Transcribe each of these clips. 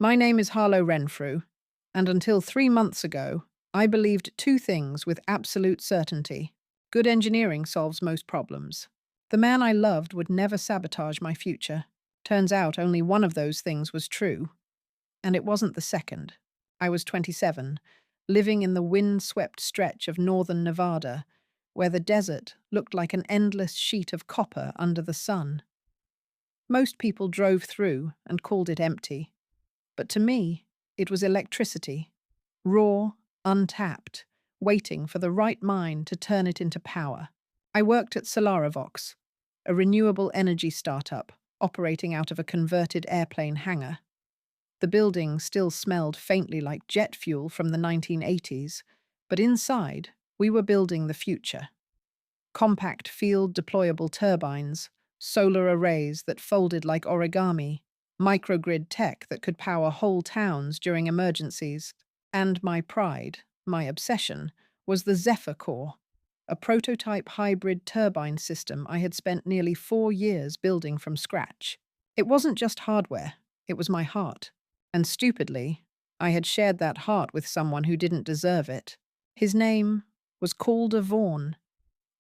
My name is Harlow Renfrew, and until 3 months ago, I believed two things with absolute certainty. Good engineering solves most problems. The man I loved would never sabotage my future. Turns out only one of those things was true, and it wasn't the second. I was 27, living in the windswept stretch of northern Nevada, where the desert looked like an endless sheet of copper under the sun. Most people drove through and called it empty. But to me, it was electricity, raw, untapped, waiting for the right mind to turn it into power. I worked at Solaravox, a renewable energy startup operating out of a converted airplane hangar. The building still smelled faintly like jet fuel from the 1980s, but inside, we were building the future. Compact field deployable turbines, solar arrays that folded like origami, microgrid tech that could power whole towns during emergencies, and my pride, my obsession, was the Zephyr core, a prototype hybrid turbine system I had spent nearly 4 years building from scratch. It wasn't just hardware, it was my heart. And stupidly, I had shared that heart with someone who didn't deserve it. His name was Calder Vaughan,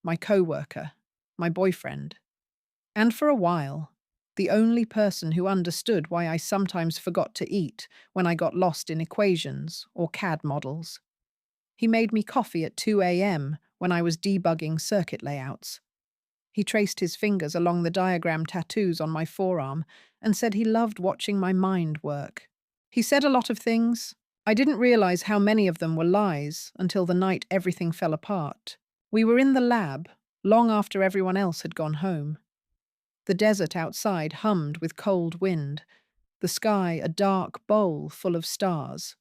my co-worker, my boyfriend. And for a while, the only person who understood why I sometimes forgot to eat when I got lost in equations or CAD models. He made me coffee at 2 a.m. when I was debugging circuit layouts. He traced his fingers along the diagram tattoos on my forearm and said he loved watching my mind work. He said a lot of things. I didn't realize how many of them were lies until the night everything fell apart. We were in the lab, long after everyone else had gone home. The desert outside hummed with cold wind, the sky a dark bowl full of stars.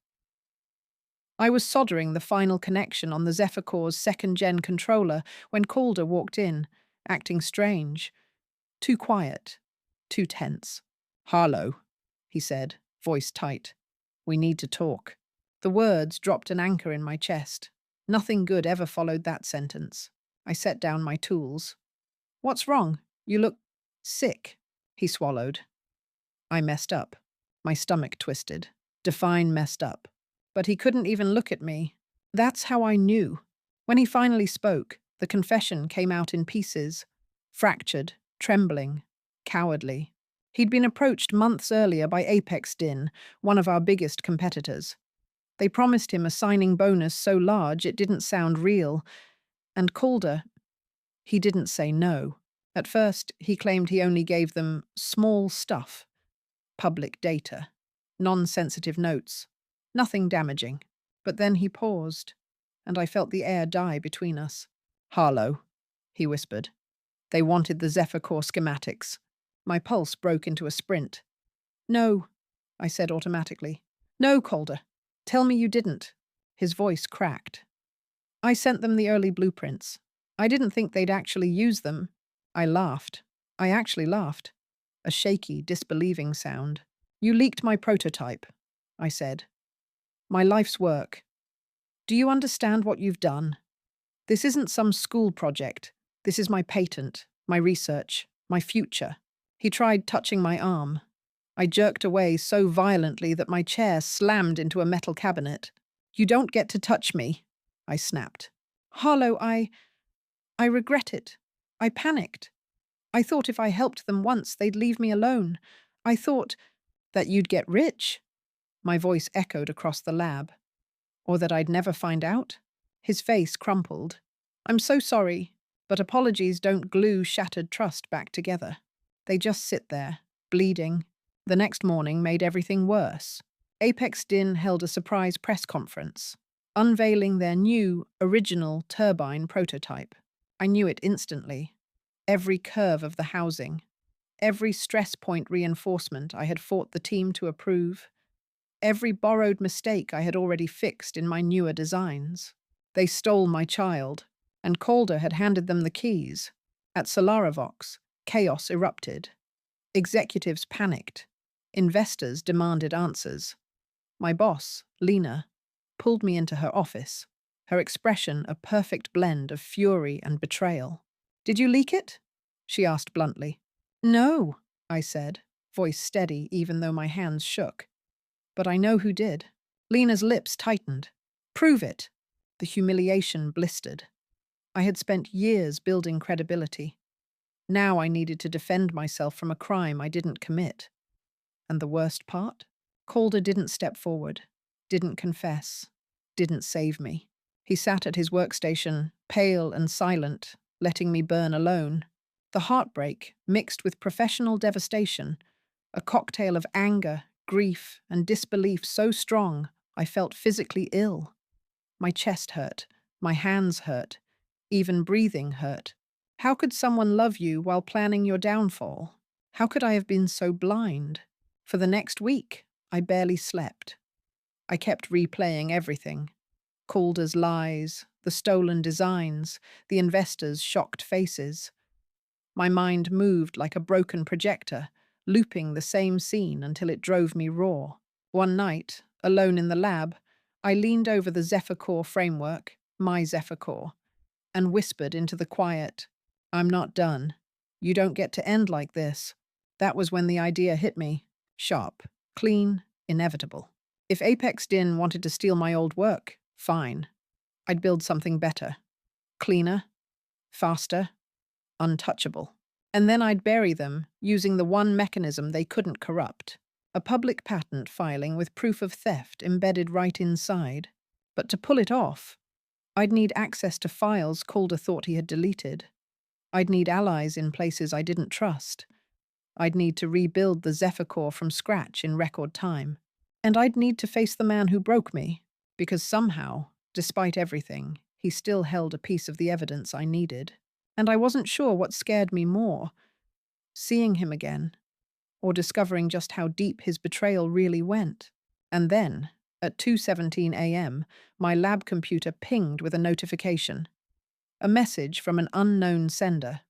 I was soldering the final connection on the Zephyr core's second-gen controller when Calder walked in, acting strange. Too quiet, too tense. "Harlow," he said, voice tight. "We need to talk." The words dropped an anchor in my chest. Nothing good ever followed that sentence. I set down my tools. "What's wrong? You look sick," he swallowed. I messed up. My stomach twisted. Define messed up. But he couldn't even look at me. That's how I knew. When he finally spoke, the confession came out in pieces. Fractured, trembling, cowardly. He'd been approached months earlier by Apex Din, one of our biggest competitors. They promised him a signing bonus so large it didn't sound real. And Calder, he didn't say no. At first, he claimed he only gave them small stuff. Public data. Non-sensitive notes. Nothing damaging. But then he paused, and I felt the air die between us. "Harlow," he whispered. "They wanted the Zephyr core schematics." My pulse broke into a sprint. "No," I said automatically. "No, Calder. Tell me you didn't." His voice cracked. "I sent them the early blueprints. I didn't think they'd actually use them." I laughed. I actually laughed. A shaky, disbelieving sound. "You leaked my prototype," I said. "My life's work. Do you understand what you've done? This isn't some school project. This is my patent, my research, my future." He tried touching my arm. I jerked away so violently that my chair slammed into a metal cabinet. "You don't get to touch me," I snapped. "Harlow, I regret it. I panicked. I thought if I helped them once, they'd leave me alone. I thought that you'd get rich." My voice echoed across the lab. Or that I'd never find out? His face crumpled. "I'm so sorry, but apologies don't glue shattered trust back together. They just sit there, bleeding." The next morning made everything worse. Apex Din held a surprise press conference, unveiling their new, original turbine prototype. I knew it instantly. Every curve of the housing, every stress point reinforcement I had fought the team to approve, every borrowed mistake I had already fixed in my newer designs. They stole my child, and Calder had handed them the keys. At Solaravox, chaos erupted. Executives panicked. Investors demanded answers. My boss, Lena, pulled me into her office, her expression a perfect blend of fury and betrayal. "Did you leak it?" she asked bluntly. "No," I said, voice steady even though my hands shook. But I know who did. Lena's lips tightened. Prove it. The humiliation blistered. I had spent years building credibility. Now I needed to defend myself from a crime I didn't commit. And the worst part? Calder didn't step forward, didn't confess, didn't save me. He sat at his workstation, pale and silent, letting me burn alone. The heartbreak, mixed with professional devastation, a cocktail of anger, grief, and disbelief so strong I felt physically ill. My chest hurt, my hands hurt, even breathing hurt. How could someone love you while planning your downfall? How could I have been so blind? For the next week, I barely slept. I kept replaying everything. Calder's lies, the stolen designs, the investors' shocked faces. My mind moved like a broken projector, looping the same scene until it drove me raw. One night, alone in the lab, I leaned over the Zephyr Core framework, my Zephyr Core, and whispered into the quiet, "I'm not done. You don't get to end like this." That was when the idea hit me. Sharp, clean, inevitable. If Apex Din wanted to steal my old work, fine. I'd build something better. Cleaner, faster, untouchable. And then I'd bury them using the one mechanism they couldn't corrupt. A public patent filing with proof of theft embedded right inside. But to pull it off, I'd need access to files Calder thought he had deleted. I'd need allies in places I didn't trust. I'd need to rebuild the Zephyr Core from scratch in record time. And I'd need to face the man who broke me, because somehow, despite everything, he still held a piece of the evidence I needed. And I wasn't sure what scared me more, seeing him again, or discovering just how deep his betrayal really went. And then, at 2:17 a.m., my lab computer pinged with a notification. A message from an unknown sender.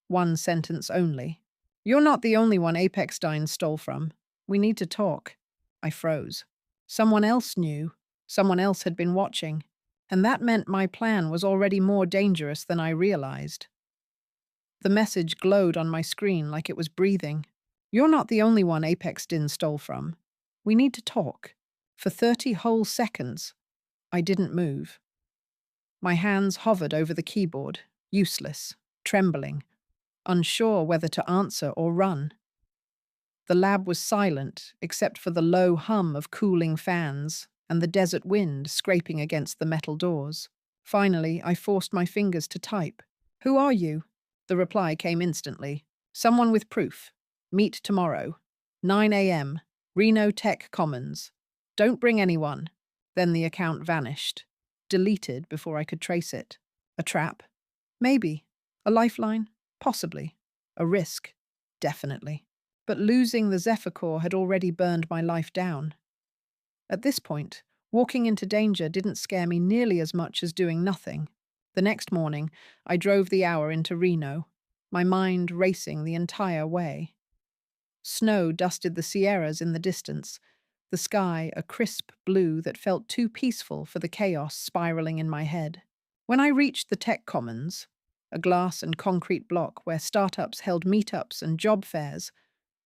One sentence only. "You're not the only one Apex Din stole from. We need to talk." I froze. Someone else knew. Someone else had been watching. And that meant my plan was already more dangerous than I realized. The message glowed on my screen like it was breathing. "You're not the only one Apex Din stole from. We need to talk." For 30 whole seconds, I didn't move. My hands hovered over the keyboard, useless, trembling, unsure whether to answer or run. The lab was silent, except for the low hum of cooling fans and the desert wind scraping against the metal doors. Finally, I forced my fingers to type. "Who are you?" The reply came instantly. "Someone with proof. Meet tomorrow. 9 a.m. Reno Tech Commons. Don't bring anyone." Then the account vanished. Deleted before I could trace it. A trap? Maybe. A lifeline? Possibly. A risk? Definitely. But losing the Zephyr Core had already burned my life down. At this point, walking into danger didn't scare me nearly as much as doing nothing. The next morning, I drove the hour into Reno, my mind racing the entire way. Snow dusted the Sierras in the distance, the sky a crisp blue that felt too peaceful for the chaos spiraling in my head. When I reached the Tech Commons, a glass and concrete block where startups held meetups and job fairs,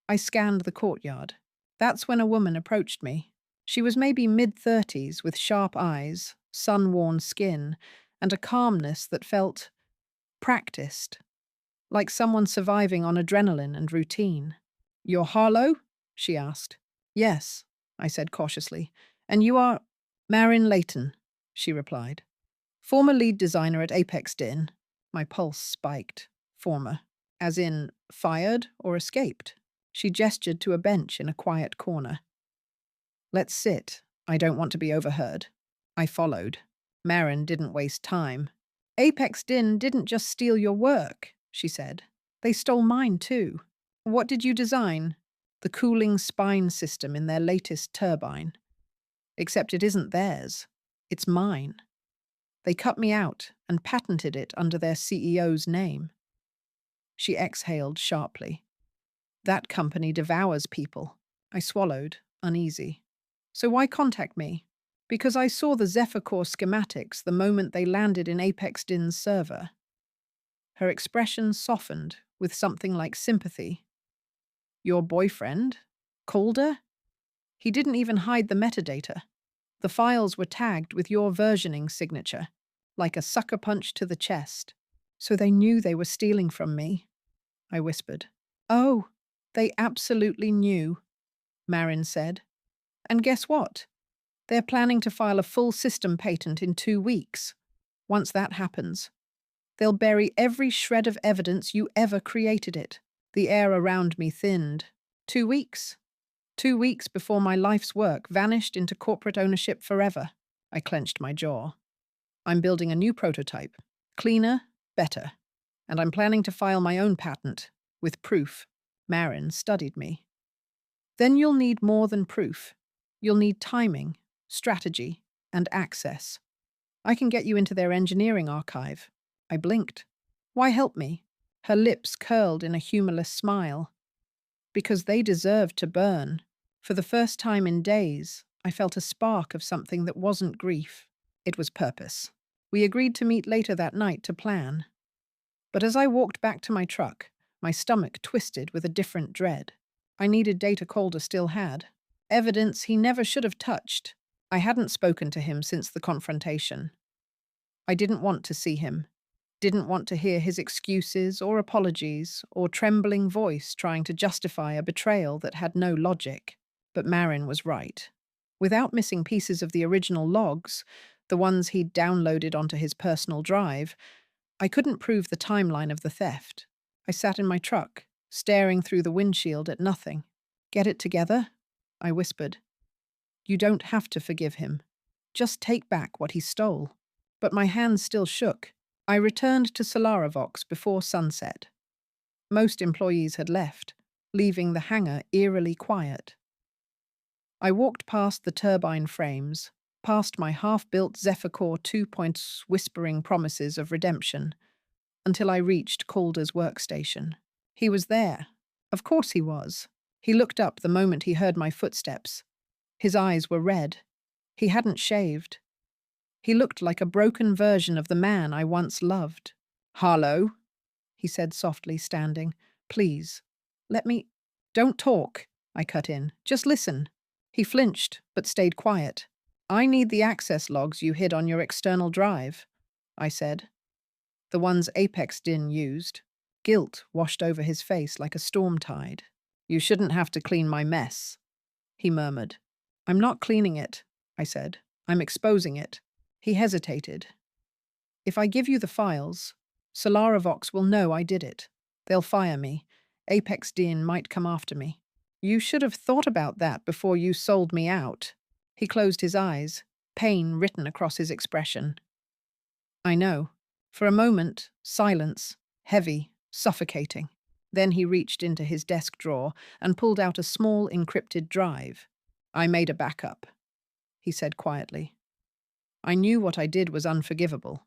I scanned the courtyard. That's when a woman approached me. She was maybe mid-30s with sharp eyes, sun-worn skin, and a calmness that felt practiced, like someone surviving on adrenaline and routine. "You're Harlow?" she asked. "Yes," I said cautiously. "And you are—" "Marin Layton," she replied. "Former lead designer at Apex Din." My pulse spiked. Former. As in, fired or escaped. She gestured to a bench in a quiet corner. "Let's sit. I don't want to be overheard." I followed. Marin didn't waste time. "Apex Din didn't just steal your work," she said. "They stole mine too." "What did you design?" "The cooling spine system in their latest turbine. Except it isn't theirs. It's mine. They cut me out and patented it under their CEO's name." She exhaled sharply. "That company devours people." I swallowed, uneasy. "So why contact me?" "Because I saw the Zephyr Core schematics the moment they landed in Apex Din's server." Her expression softened with something like sympathy. "Your boyfriend? Calder?" He didn't even hide the metadata. The files were tagged with your versioning signature, like a sucker punch to the chest. So they knew they were stealing from me, I whispered. Oh, they absolutely knew, Marin said. And guess what? They're planning to file a full system patent in 2 weeks. Once that happens, they'll bury every shred of evidence you ever created it. The air around me thinned. 2 weeks? 2 weeks before my life's work vanished into corporate ownership forever. I clenched my jaw. I'm building a new prototype. Cleaner, better. And I'm planning to file my own patent, with proof. Marin studied me. Then you'll need more than proof. You'll need timing, strategy, and access. I can get you into their engineering archive. I blinked. Why help me? Her lips curled in a humorless smile. Because they deserve to burn. For the first time in days, I felt a spark of something that wasn't grief. It was purpose. We agreed to meet later that night to plan. But as I walked back to my truck, my stomach twisted with a different dread. I needed data Calder still had. Evidence he never should have touched. I hadn't spoken to him since the confrontation. I didn't want to see him. Didn't want to hear his excuses or apologies or trembling voice trying to justify a betrayal that had no logic. But Marin was right. Without missing pieces of the original logs, the ones he'd downloaded onto his personal drive, I couldn't prove the timeline of the theft. I sat in my truck, staring through the windshield at nothing. Get it together? I whispered. You don't have to forgive him. Just take back what he stole. But my hands still shook. I returned to Solaravox before sunset. Most employees had left, leaving the hangar eerily quiet. I walked past the turbine frames, past my half-built Zephyr Core 2.0 whispering promises of redemption, until I reached Calder's workstation. He was there. Of course he was. He looked up the moment he heard my footsteps. His eyes were red. He hadn't shaved. He looked like a broken version of the man I once loved. Harlow, he said softly, standing. Please, let me... Don't talk, I cut in. Just listen. He flinched, but stayed quiet. I need the access logs you hid on your external drive, I said. The ones Apex Din used. Guilt washed over his face like a storm tide. You shouldn't have to clean my mess, he murmured. I'm not cleaning it, I said. I'm exposing it. He hesitated. If I give you the files, Solaravox will know I did it. They'll fire me. Apex Din might come after me. You should have thought about that before you sold me out. He closed his eyes, pain written across his expression. I know. For a moment, silence, heavy, suffocating. Then he reached into his desk drawer and pulled out a small encrypted drive. I made a backup, he said quietly. I knew what I did was unforgivable.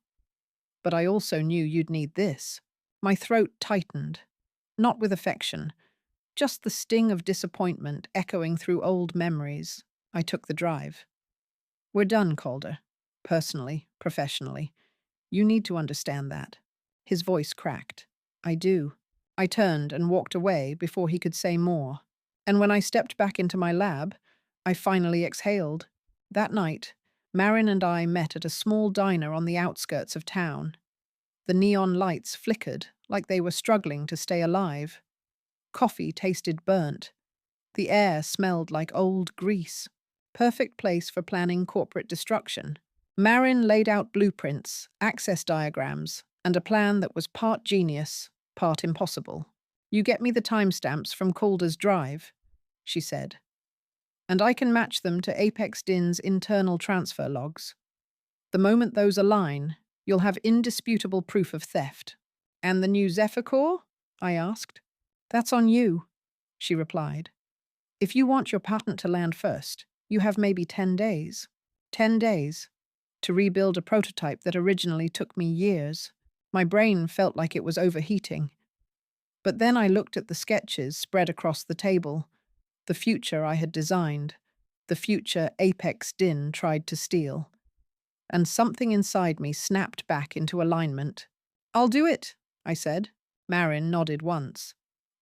But I also knew you'd need this. My throat tightened, not with affection, just the sting of disappointment echoing through old memories. I took the drive. We're done, Calder. Personally, professionally. You need to understand that. His voice cracked. I do. I turned and walked away before he could say more. And when I stepped back into my lab, I finally exhaled. That night, Marin and I met at a small diner on the outskirts of town. The neon lights flickered like they were struggling to stay alive. Coffee tasted burnt. The air smelled like old grease. Perfect place for planning corporate destruction. Marin laid out blueprints, access diagrams, and a plan that was part genius, part impossible. You get me the timestamps from Calder's drive, she said, and I can match them to Apex Din's internal transfer logs. The moment those align, you'll have indisputable proof of theft. And the new Zephyr Core? I asked. That's on you, she replied. If you want your patent to land first, you have maybe 10 days. 10 days to rebuild a prototype that originally took me years. My brain felt like it was overheating. But then I looked at the sketches spread across the table, the future I had designed, the future Apex Din tried to steal. And something inside me snapped back into alignment. I'll do it, I said. Marin nodded once.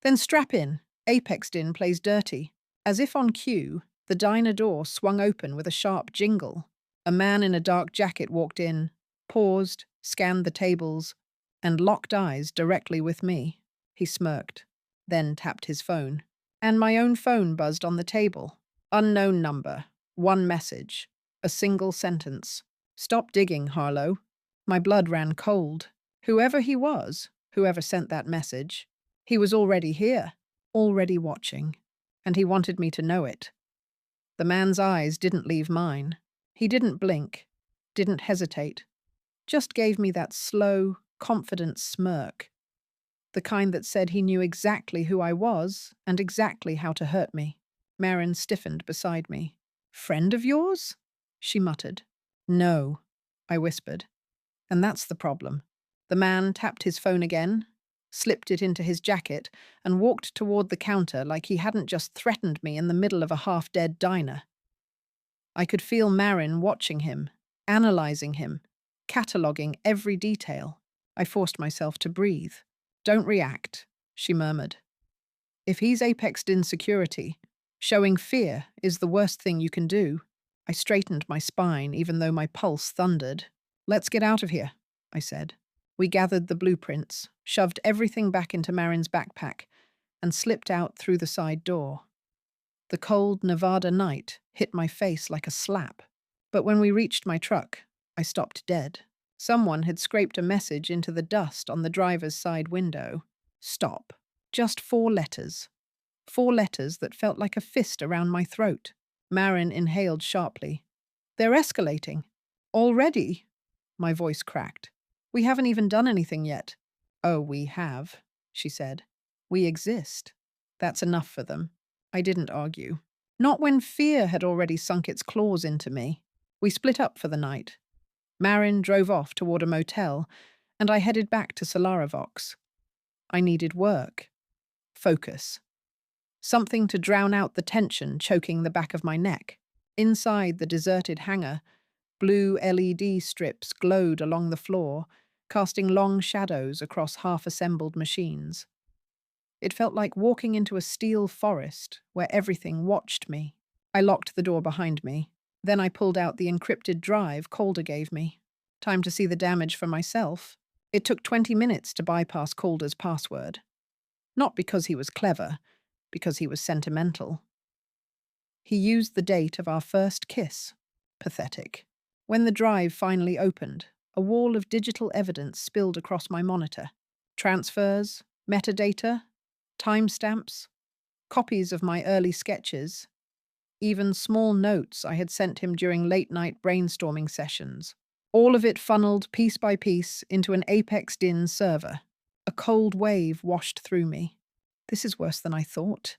Then strap in. Apex Din plays dirty. As if on cue, The diner door swung open with a sharp jingle. A man in a dark jacket walked in, paused, scanned the tables, and locked eyes directly with me. He smirked, then tapped his phone. And my own phone buzzed on the table. Unknown number. One message. A single sentence. "Stop digging, Harlow." My blood ran cold. Whoever he was, whoever sent that message, he was already here, already watching, and he wanted me to know it. The man's eyes didn't leave mine. He didn't blink, didn't hesitate, just gave me that slow, confident smirk, the kind that said he knew exactly who I was and exactly how to hurt me. Marin stiffened beside me. "Friend of yours?" she muttered. "No," I whispered. And that's the problem. The man tapped his phone again, slipped it into his jacket, and walked toward the counter like he hadn't just threatened me in the middle of a half-dead diner. I could feel Marin watching him, analyzing him, cataloguing every detail. I forced myself to breathe. "Don't react," she murmured. "If he's apexed insecurity, showing fear is the worst thing you can do." I straightened my spine even though my pulse thundered. "Let's get out of here," I said. We gathered the blueprints, shoved everything back into Marin's backpack, and slipped out through the side door. The cold Nevada night hit my face like a slap. But when we reached my truck, I stopped dead. Someone had scraped a message into the dust on the driver's side window. Stop. Just 4 letters. 4 letters that felt like a fist around my throat. Marin inhaled sharply. "They're escalating. Already?" My voice cracked. "We haven't even done anything yet." "Oh, we have," she said. "We exist. That's enough for them." I didn't argue. Not when fear had already sunk its claws into me. We split up for the night. Marin drove off toward a motel, and I headed back to Solaravox. I needed work. Focus. Something to drown out the tension choking the back of my neck. Inside the deserted hangar, blue LED strips glowed along the floor, casting long shadows across half-assembled machines. It felt like walking into a steel forest where everything watched me. I locked the door behind me. Then I pulled out the encrypted drive Calder gave me. Time to see the damage for myself. It took 20 minutes to bypass Calder's password. Not because he was clever, because he was sentimental. He used the date of our first kiss. Pathetic. When the drive finally opened, a wall of digital evidence spilled across my monitor. Transfers, metadata, timestamps, copies of my early sketches, even small notes I had sent him during late-night brainstorming sessions. All of it funneled piece by piece into an Apex DIN server. A cold wave washed through me. "This is worse than I thought,"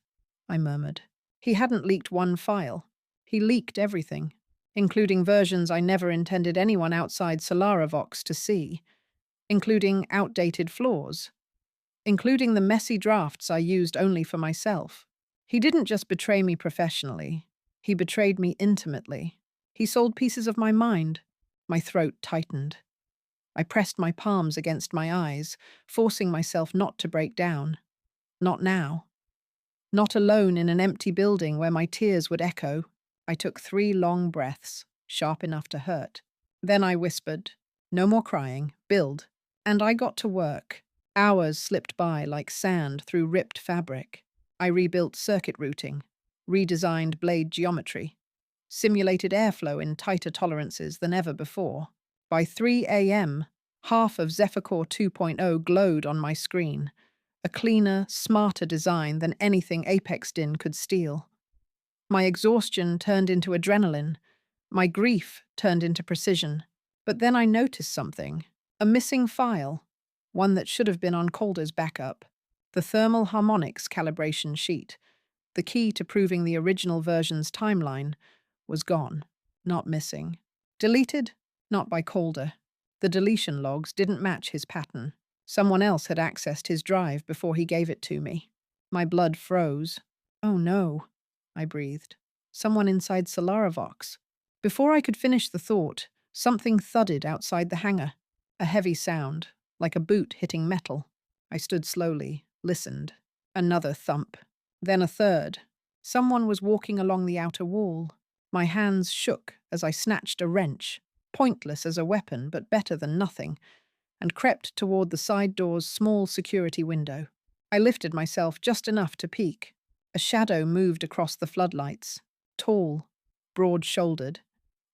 I murmured. He hadn't leaked one file. He leaked everything, including versions I never intended anyone outside Solaravox to see, including outdated flaws, including the messy drafts I used only for myself. He didn't just betray me professionally, he betrayed me intimately. He sold pieces of my mind. My throat tightened. I pressed my palms against my eyes, forcing myself not to break down. Not now. Not alone in an empty building where my tears would echo. I took 3 long breaths, sharp enough to hurt. Then I whispered, "No more crying, build." And I got to work. Hours slipped by like sand through ripped fabric. I rebuilt circuit routing, redesigned blade geometry, simulated airflow in tighter tolerances than ever before. By 3 a.m., half of Zephyrcore 2.0 glowed on my screen, a cleaner, smarter design than anything Apex DIN could steal. My exhaustion turned into adrenaline. My grief turned into precision. But then I noticed something. A missing file. One that should have been on Calder's backup. The thermal harmonics calibration sheet, the key to proving the original version's timeline, was gone, not missing. Deleted? Not by Calder. The deletion logs didn't match his pattern. Someone else had accessed his drive before he gave it to me. My blood froze. "Oh no," I breathed. "Someone inside Solaravox." Before I could finish the thought, something thudded outside the hangar. A heavy sound, like a boot hitting metal. I stood slowly, listened. Another thump. Then a third. Someone was walking along the outer wall. My hands shook as I snatched a wrench, pointless as a weapon but better than nothing, and crept toward the side door's small security window. I lifted myself just enough to peek. A shadow moved across the floodlights, tall, broad-shouldered,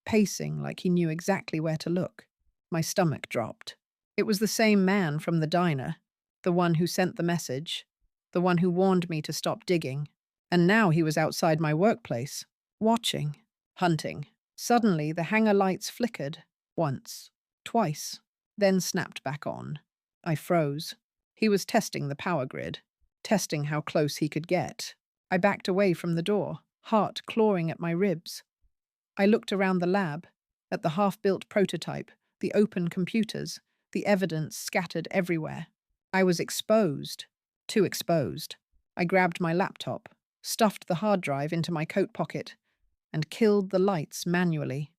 pacing like he knew exactly where to look. My stomach dropped. It was the same man from the diner, the one who sent the message, the one who warned me to stop digging. And now he was outside my workplace, watching, hunting. Suddenly, the hangar lights flickered, once, twice, then snapped back on. I froze. He was testing the power grid, testing how close he could get. I backed away from the door, heart clawing at my ribs. I looked around the lab, at the half-built prototype, the open computers, the evidence scattered everywhere. I was exposed, too exposed. I grabbed my laptop, stuffed the hard drive into my coat pocket, and killed the lights manually.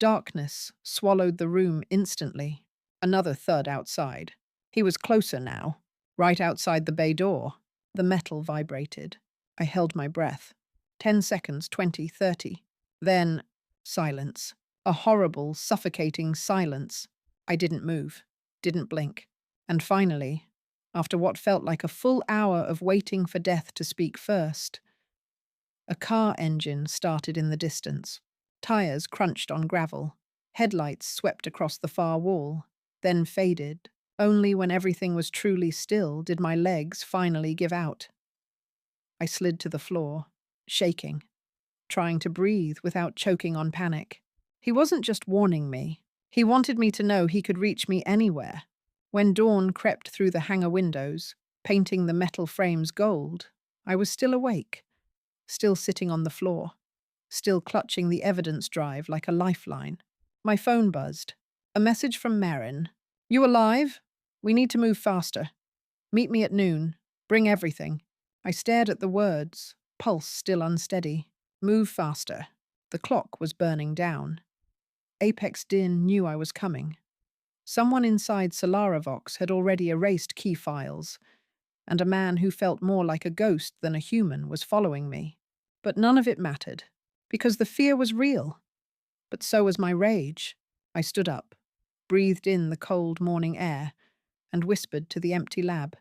Darkness swallowed the room instantly. Another thud outside. He was closer now, right outside the bay door. The metal vibrated. I held my breath. 10 seconds, 20, 30. Then, silence. A horrible, suffocating silence. I didn't move, didn't blink. And finally, after what felt like a full hour of waiting for death to speak first, a car engine started in the distance. Tires crunched on gravel. Headlights swept across the far wall, then faded. Only when everything was truly still did my legs finally give out. I slid to the floor, shaking, trying to breathe without choking on panic. He wasn't just warning me. He wanted me to know he could reach me anywhere. When dawn crept through the hangar windows, painting the metal frames gold, I was still awake, still sitting on the floor, still clutching the evidence drive like a lifeline. My phone buzzed. A message from Marin. "You alive? We need to move faster. Meet me at noon. Bring everything." I stared at the words, pulse still unsteady. Move faster. The clock was burning down. Apex Din knew I was coming. Someone inside Solaravox had already erased key files, and a man who felt more like a ghost than a human was following me. But none of it mattered, because the fear was real. But so was my rage. I stood up, breathed in the cold morning air, and whispered to the empty lab,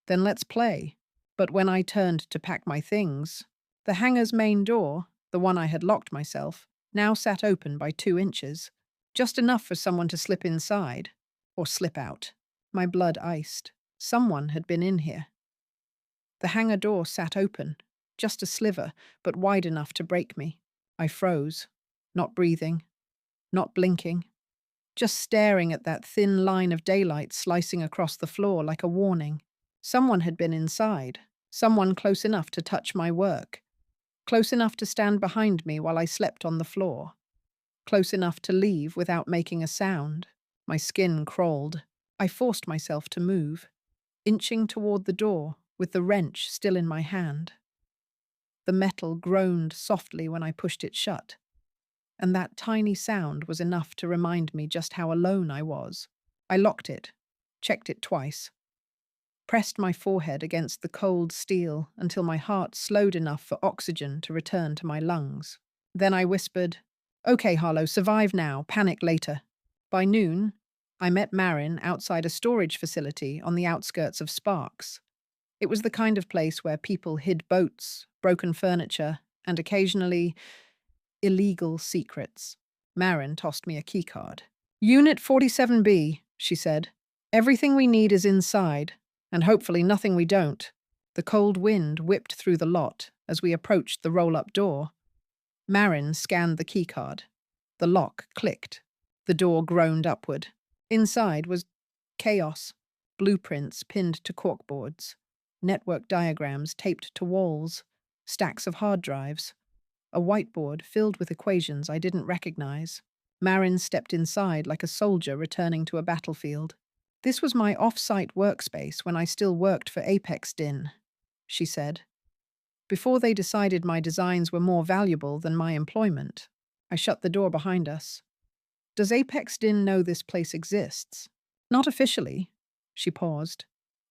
"Then let's play." But when I turned to pack my things, the hangar's main door, the one I had locked myself, now sat open by 2 inches, just enough for someone to slip inside, or slip out. My blood iced. Someone had been in here. The hangar door sat open, just a sliver, but wide enough to break me. I froze, not breathing, not blinking, just staring at that thin line of daylight slicing across the floor like a warning. Someone had been inside, someone close enough to touch my work, close enough to stand behind me while I slept on the floor, close enough to leave without making a sound. My skin crawled. I forced myself to move, inching toward the door with the wrench still in my hand. The metal groaned softly when I pushed it shut, and that tiny sound was enough to remind me just how alone I was. I locked it, checked it twice, pressed my forehead against the cold steel until my heart slowed enough for oxygen to return to my lungs. Then I whispered, "Okay, Harlow, survive now, panic later." By noon, I met Marin outside a storage facility on the outskirts of Sparks. It was the kind of place where people hid boats, broken furniture, and occasionally illegal secrets. Marin tossed me a keycard. "Unit 47B, she said. "Everything we need is inside, and hopefully nothing we don't." The cold wind whipped through the lot as we approached the roll-up door. Marin scanned the keycard. The lock clicked. The door groaned upward. Inside was chaos, blueprints pinned to corkboards, network diagrams taped to walls, stacks of hard drives, a whiteboard filled with equations I didn't recognize. Marin stepped inside like a soldier returning to a battlefield. "This was my off-site workspace when I still worked for Apex Din," she said. "Before they decided my designs were more valuable than my employment." I shut the door behind us. "Does Apex Din know this place exists?" "Not officially." She paused.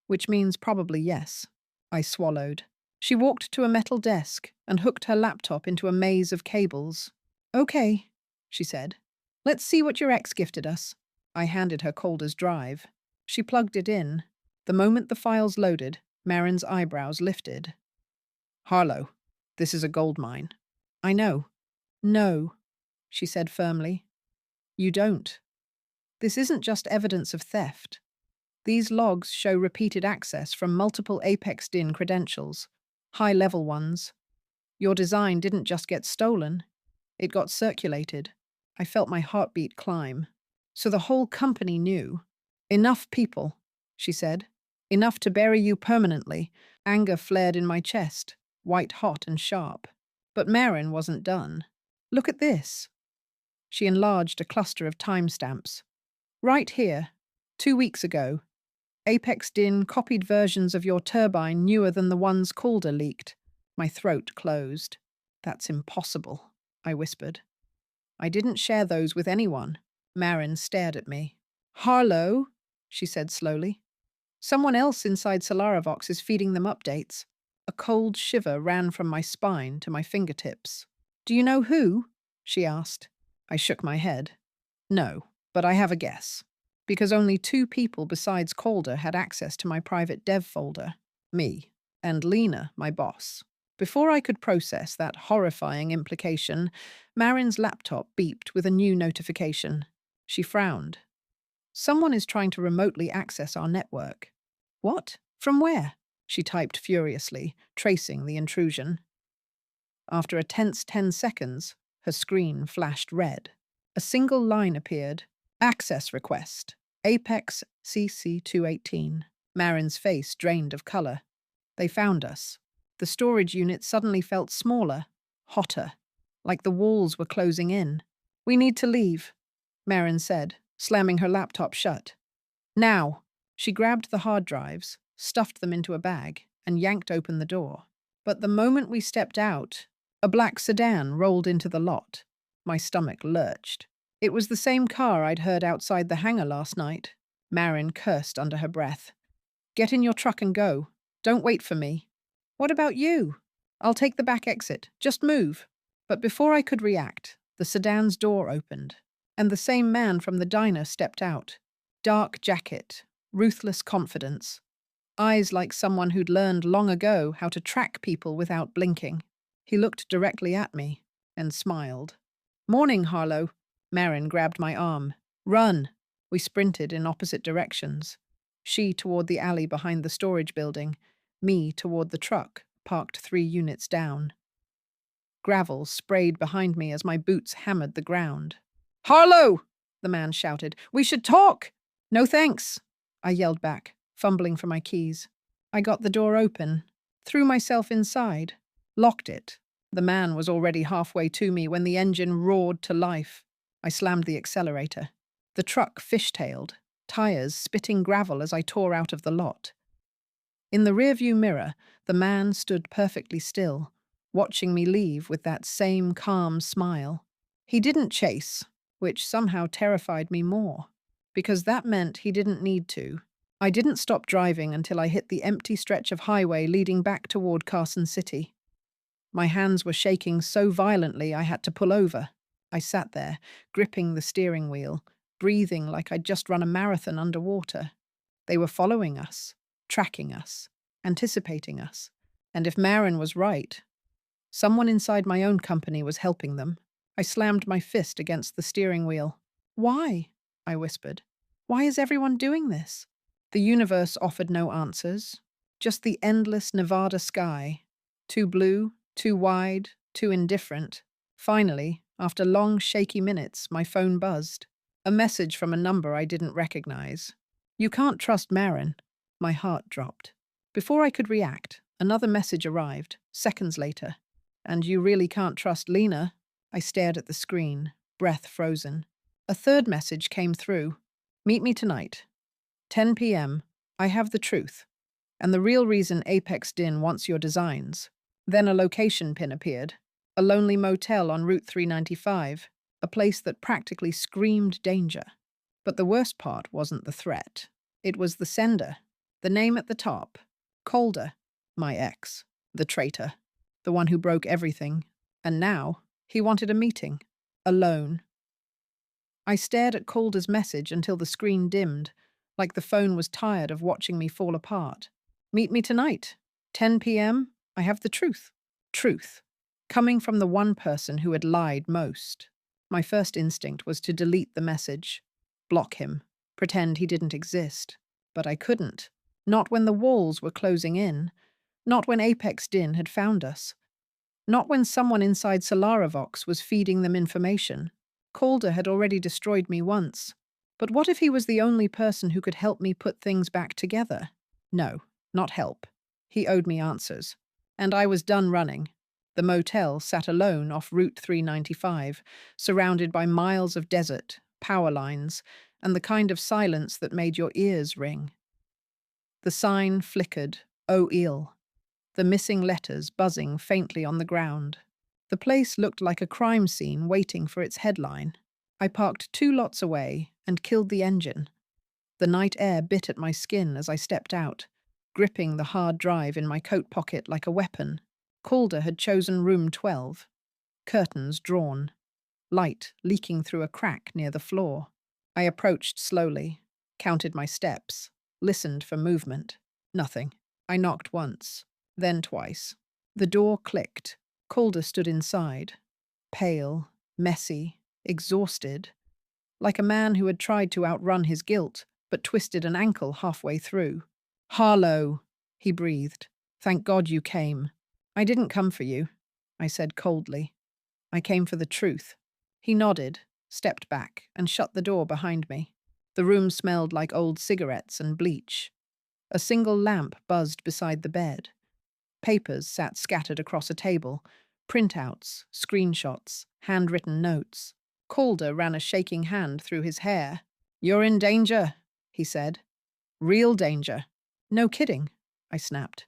"Which means probably yes." I swallowed. She walked to a metal desk and hooked her laptop into a maze of cables. "Okay," she said. "Let's see what your ex gifted us." I handed her Calder's drive. She plugged it in. The moment the files loaded, Marin's eyebrows lifted. "Harlow, this is a gold mine." "I know." "No," she said firmly. "You don't. This isn't just evidence of theft. These logs show repeated access from multiple Apex DIN credentials, high-level ones. Your design didn't just get stolen, it got circulated. I felt my heartbeat climb. So the whole company knew. "Enough people," she said. "Enough to bury you permanently." Anger flared in my chest, white hot and sharp. But Marin wasn't done. "Look at this." She enlarged a cluster of timestamps. "Right here, 2 weeks ago, Apex DIN copied versions of your turbine newer than the ones Calder leaked." My throat closed. "That's impossible," I whispered. "I didn't share those with anyone." Marin stared at me. "Harlow," she said slowly. "Someone else inside Solaravox is feeding them updates." A cold shiver ran from my spine to my fingertips. "Do you know who?" she asked. I shook my head. "No, but I have a guess. Because only 2 people besides Calder had access to my private dev folder. Me and Lena, my boss." Before I could process that horrifying implication, Marin's laptop beeped with a new notification. She frowned. "Someone is trying to remotely access our network." "What? From where?" she typed furiously, tracing the intrusion. After a tense 10 seconds, her screen flashed red. A single line appeared. "Access request. Apex CC218. Marin's face drained of color. They found us. The storage unit suddenly felt smaller, hotter, like the walls were closing in. "We need to leave," Marin said, slamming her laptop shut. "Now." She grabbed the hard drives, stuffed them into a bag, and yanked open the door. But the moment we stepped out, a black sedan rolled into the lot. My stomach lurched. It was the same car I'd heard outside the hangar last night. Marin cursed under her breath. "Get in your truck and go. Don't wait for me." "What about you?" "I'll take the back exit. Just move." But before I could react, the sedan's door opened, and the same man from the diner stepped out. Dark jacket, ruthless confidence, eyes like someone who'd learned long ago how to track people without blinking. He looked directly at me and smiled. "Morning, Harlow." Marin grabbed my arm. "Run." We sprinted in opposite directions. She toward the alley behind the storage building, me toward the truck, parked 3 units down. Gravel sprayed behind me as my boots hammered the ground. "Harlow!" the man shouted. "We should talk!" "No thanks," I yelled back, fumbling for my keys. I got the door open, threw myself inside, locked it. The man was already halfway to me when the engine roared to life. I slammed the accelerator. The truck fishtailed, tires spitting gravel as I tore out of the lot. In the rearview mirror, the man stood perfectly still, watching me leave with that same calm smile. He didn't chase, which somehow terrified me more, because that meant he didn't need to. I didn't stop driving until I hit the empty stretch of highway leading back toward Carson City. My hands were shaking so violently I had to pull over. I sat there, gripping the steering wheel, breathing like I'd just run a marathon underwater. They were following us, tracking us, anticipating us. And if Marin was right, someone inside my own company was helping them. I slammed my fist against the steering wheel. "Why?" I whispered. "Why is everyone doing this?" The universe offered no answers, just the endless Nevada sky. Too blue, too wide, too indifferent. Finally, after long, shaky minutes, my phone buzzed. A message from a number I didn't recognize. "You can't trust Marin." My heart dropped. Before I could react, another message arrived, seconds later. "And you really can't trust Lena?" I stared at the screen, breath frozen. A third message came through. "Meet me tonight. 10 p.m. I have the truth. And the real reason Apex DIN wants your designs." Then a location pin appeared. A lonely motel on Route 395, a place that practically screamed danger. But the worst part wasn't the threat. It was the sender. The name at the top. Calder, my ex. The traitor. The one who broke everything. And now, he wanted a meeting. Alone. I stared at Calder's message until the screen dimmed, like the phone was tired of watching me fall apart. Meet me tonight. 10 p.m. I have the truth. Truth. Coming from the one person who had lied most. My first instinct was to delete the message. Block him. Pretend he didn't exist. But I couldn't. Not when the walls were closing in. Not when Apex Din had found us. Not when someone inside Solaravox was feeding them information. Calder had already destroyed me once. But what if he was the only person who could help me put things back together? No, not help. He owed me answers. And I was done running. The motel sat alone off Route 395, surrounded by miles of desert, power lines, and the kind of silence that made your ears ring. The sign flickered, "Oh ill." The missing letters buzzing faintly on the ground. The place looked like a crime scene waiting for its headline. I parked 2 lots away and killed the engine. The night air bit at my skin as I stepped out, gripping the hard drive in my coat pocket like a weapon. Calder had chosen room 12. Curtains drawn. Light leaking through a crack near the floor. I approached slowly, counted my steps, listened for movement. Nothing. I knocked once, then twice. The door clicked. Calder stood inside, pale, messy, exhausted, like a man who had tried to outrun his guilt, but twisted an ankle halfway through. "Harlow," he breathed. "Thank God you came." "I didn't come for you," I said coldly. "I came for the truth." He nodded, stepped back, and shut the door behind me. The room smelled like old cigarettes and bleach. A single lamp buzzed beside the bed. Papers sat scattered across a table, printouts, screenshots, handwritten notes. Calder ran a shaking hand through his hair. "You're in danger," he said. "Real danger." "No kidding," I snapped.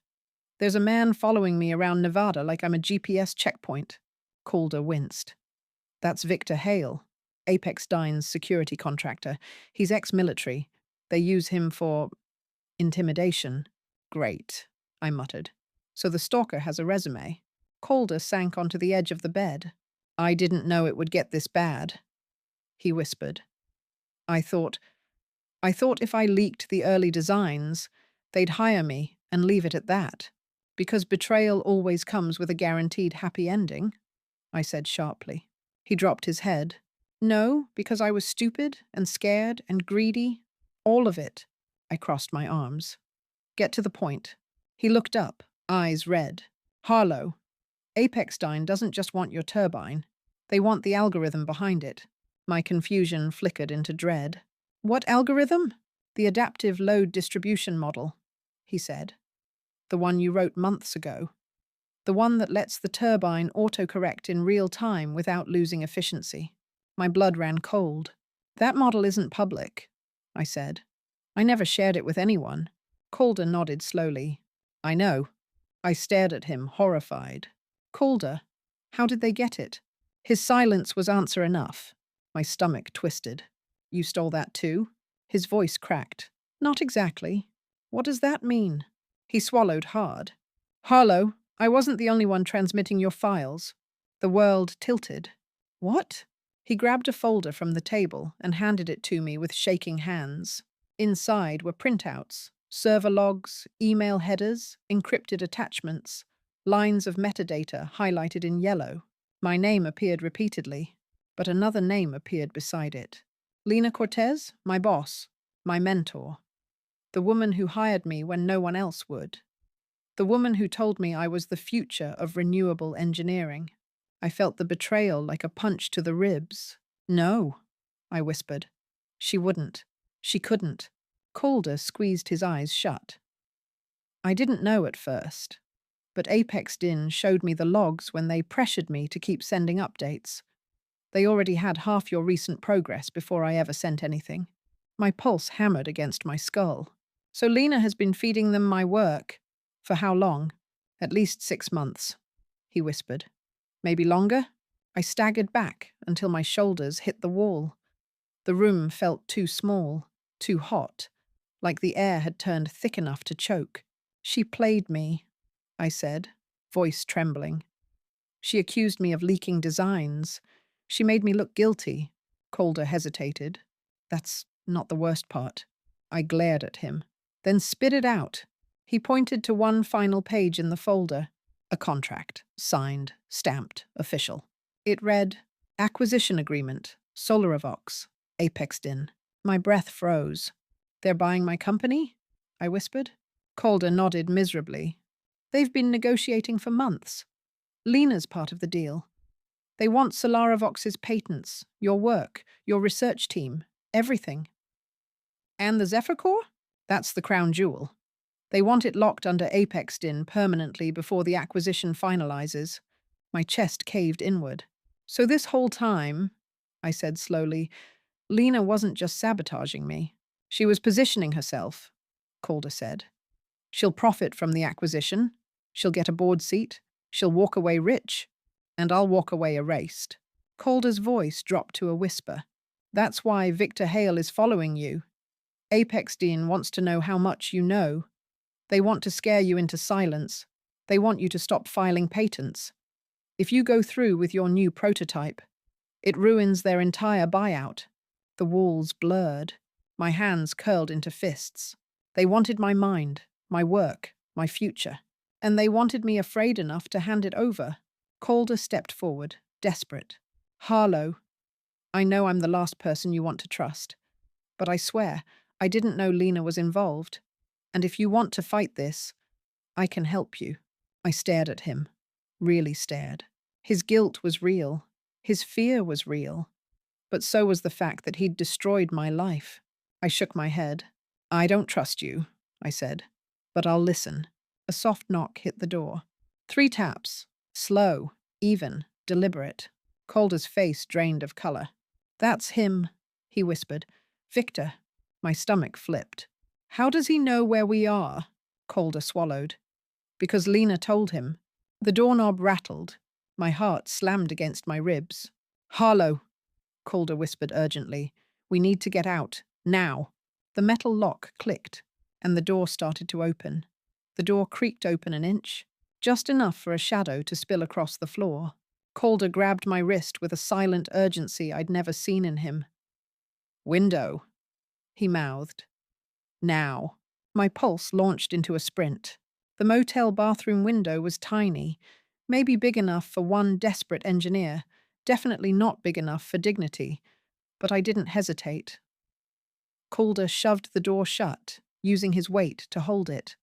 "There's a man following me around Nevada like I'm a GPS checkpoint." Calder winced. "That's Victor Hale, Apex Dine's security contractor. He's ex-military. They use him for intimidation." "Great," I muttered. "So the stalker has a resume." Calder sank onto the edge of the bed. "I didn't know it would get this bad," he whispered. I thought if I leaked the early designs, they'd hire me and leave it at that. Because betrayal always comes with a guaranteed happy ending, I said sharply. He dropped his head. "No, because I was stupid and scared and greedy. All of it." I crossed my arms. "Get to the point." He looked up, eyes red. "Harlow, Apexstein doesn't just want your turbine. They want the algorithm behind it." My confusion flickered into dread. "What algorithm?" "The adaptive load distribution model," he said. "The one you wrote months ago. The one that lets the turbine autocorrect in real time without losing efficiency." My blood ran cold. "That model isn't public," I said. "I never shared it with anyone." Calder nodded slowly. "I know." I stared at him, horrified. "Calder, how did they get it?" His silence was answer enough. My stomach twisted. "You stole that too?" His voice cracked. "Not exactly. What does that mean?" He swallowed hard. "Harlow, I wasn't the only one transmitting your files." The world tilted. "What?" He grabbed a folder from the table and handed it to me with shaking hands. Inside were printouts, server logs, email headers, encrypted attachments, lines of metadata highlighted in yellow. My name appeared repeatedly, but another name appeared beside it. Lena Cortez, my boss, my mentor. The woman who hired me when no one else would. The woman who told me I was the future of renewable engineering. I felt the betrayal like a punch to the ribs. "No," I whispered. "She wouldn't. She couldn't." Calder squeezed his eyes shut. "I didn't know at first, but Apex Din showed me the logs when they pressured me to keep sending updates. They already had half your recent progress before I ever sent anything." My pulse hammered against my skull. "So Lena has been feeding them my work. For how long?" "At least 6 months," he whispered. "Maybe longer?" I staggered back until my shoulders hit the wall. The room felt too small, too hot, like the air had turned thick enough to choke. "She played me," I said. voice trembling. She accused me of leaking designs. She made me look guilty. Calder hesitated. That's not the worst part. I glared at him. Then spit it out. He pointed to one final page in the folder. A contract, signed, stamped, official. It read, Acquisition Agreement, Solarivox, Apex Din. My breath froze. They're buying my company? I whispered. Calder nodded miserably. They've been negotiating for months. Lena's part of the deal. They want Solarivox's patents, your work, your research team, everything. And the Zephyr Core? That's the crown jewel. They want it locked under Apex Din permanently before the acquisition finalizes. My chest caved inward. So this whole time, I said slowly, Lena wasn't just sabotaging me. She was positioning herself, Calder said. She'll profit from the acquisition. She'll get a board seat. She'll walk away rich. And I'll walk away erased. Calder's voice dropped to a whisper. That's why Victor Hale is following you. Apex Din wants to know how much you know. They want to scare you into silence. They want you to stop filing patents. If you go through with your new prototype, it ruins their entire buyout. The walls blurred. My hands curled into fists. They wanted my mind, my work, my future. And they wanted me afraid enough to hand it over. Calder stepped forward, desperate. Harlow, I know I'm the last person you want to trust. But I swear, I didn't know Lena was involved. And if you want to fight this, I can help you. I stared at him. Really stared. His guilt was real. His fear was real. But so was the fact that he'd destroyed my life. I shook my head. I don't trust you, I said. But I'll listen. A soft knock hit the door. 3 taps. Slow, even, deliberate. Calder's face drained of color. That's him, he whispered. Victor. My stomach flipped. How does he know where we are? Calder swallowed. Because Lena told him. The doorknob rattled. My heart slammed against my ribs. Harlow, Calder whispered urgently. We need to get out. Now. The metal lock clicked, and the door started to open. The door creaked open an inch, just enough for a shadow to spill across the floor. Calder grabbed my wrist with a silent urgency I'd never seen in him. Window, he mouthed. Now. My pulse launched into a sprint. The motel bathroom window was tiny, maybe big enough for one desperate engineer, definitely not big enough for dignity, but I didn't hesitate. Calder shoved the door shut, using his weight to hold it.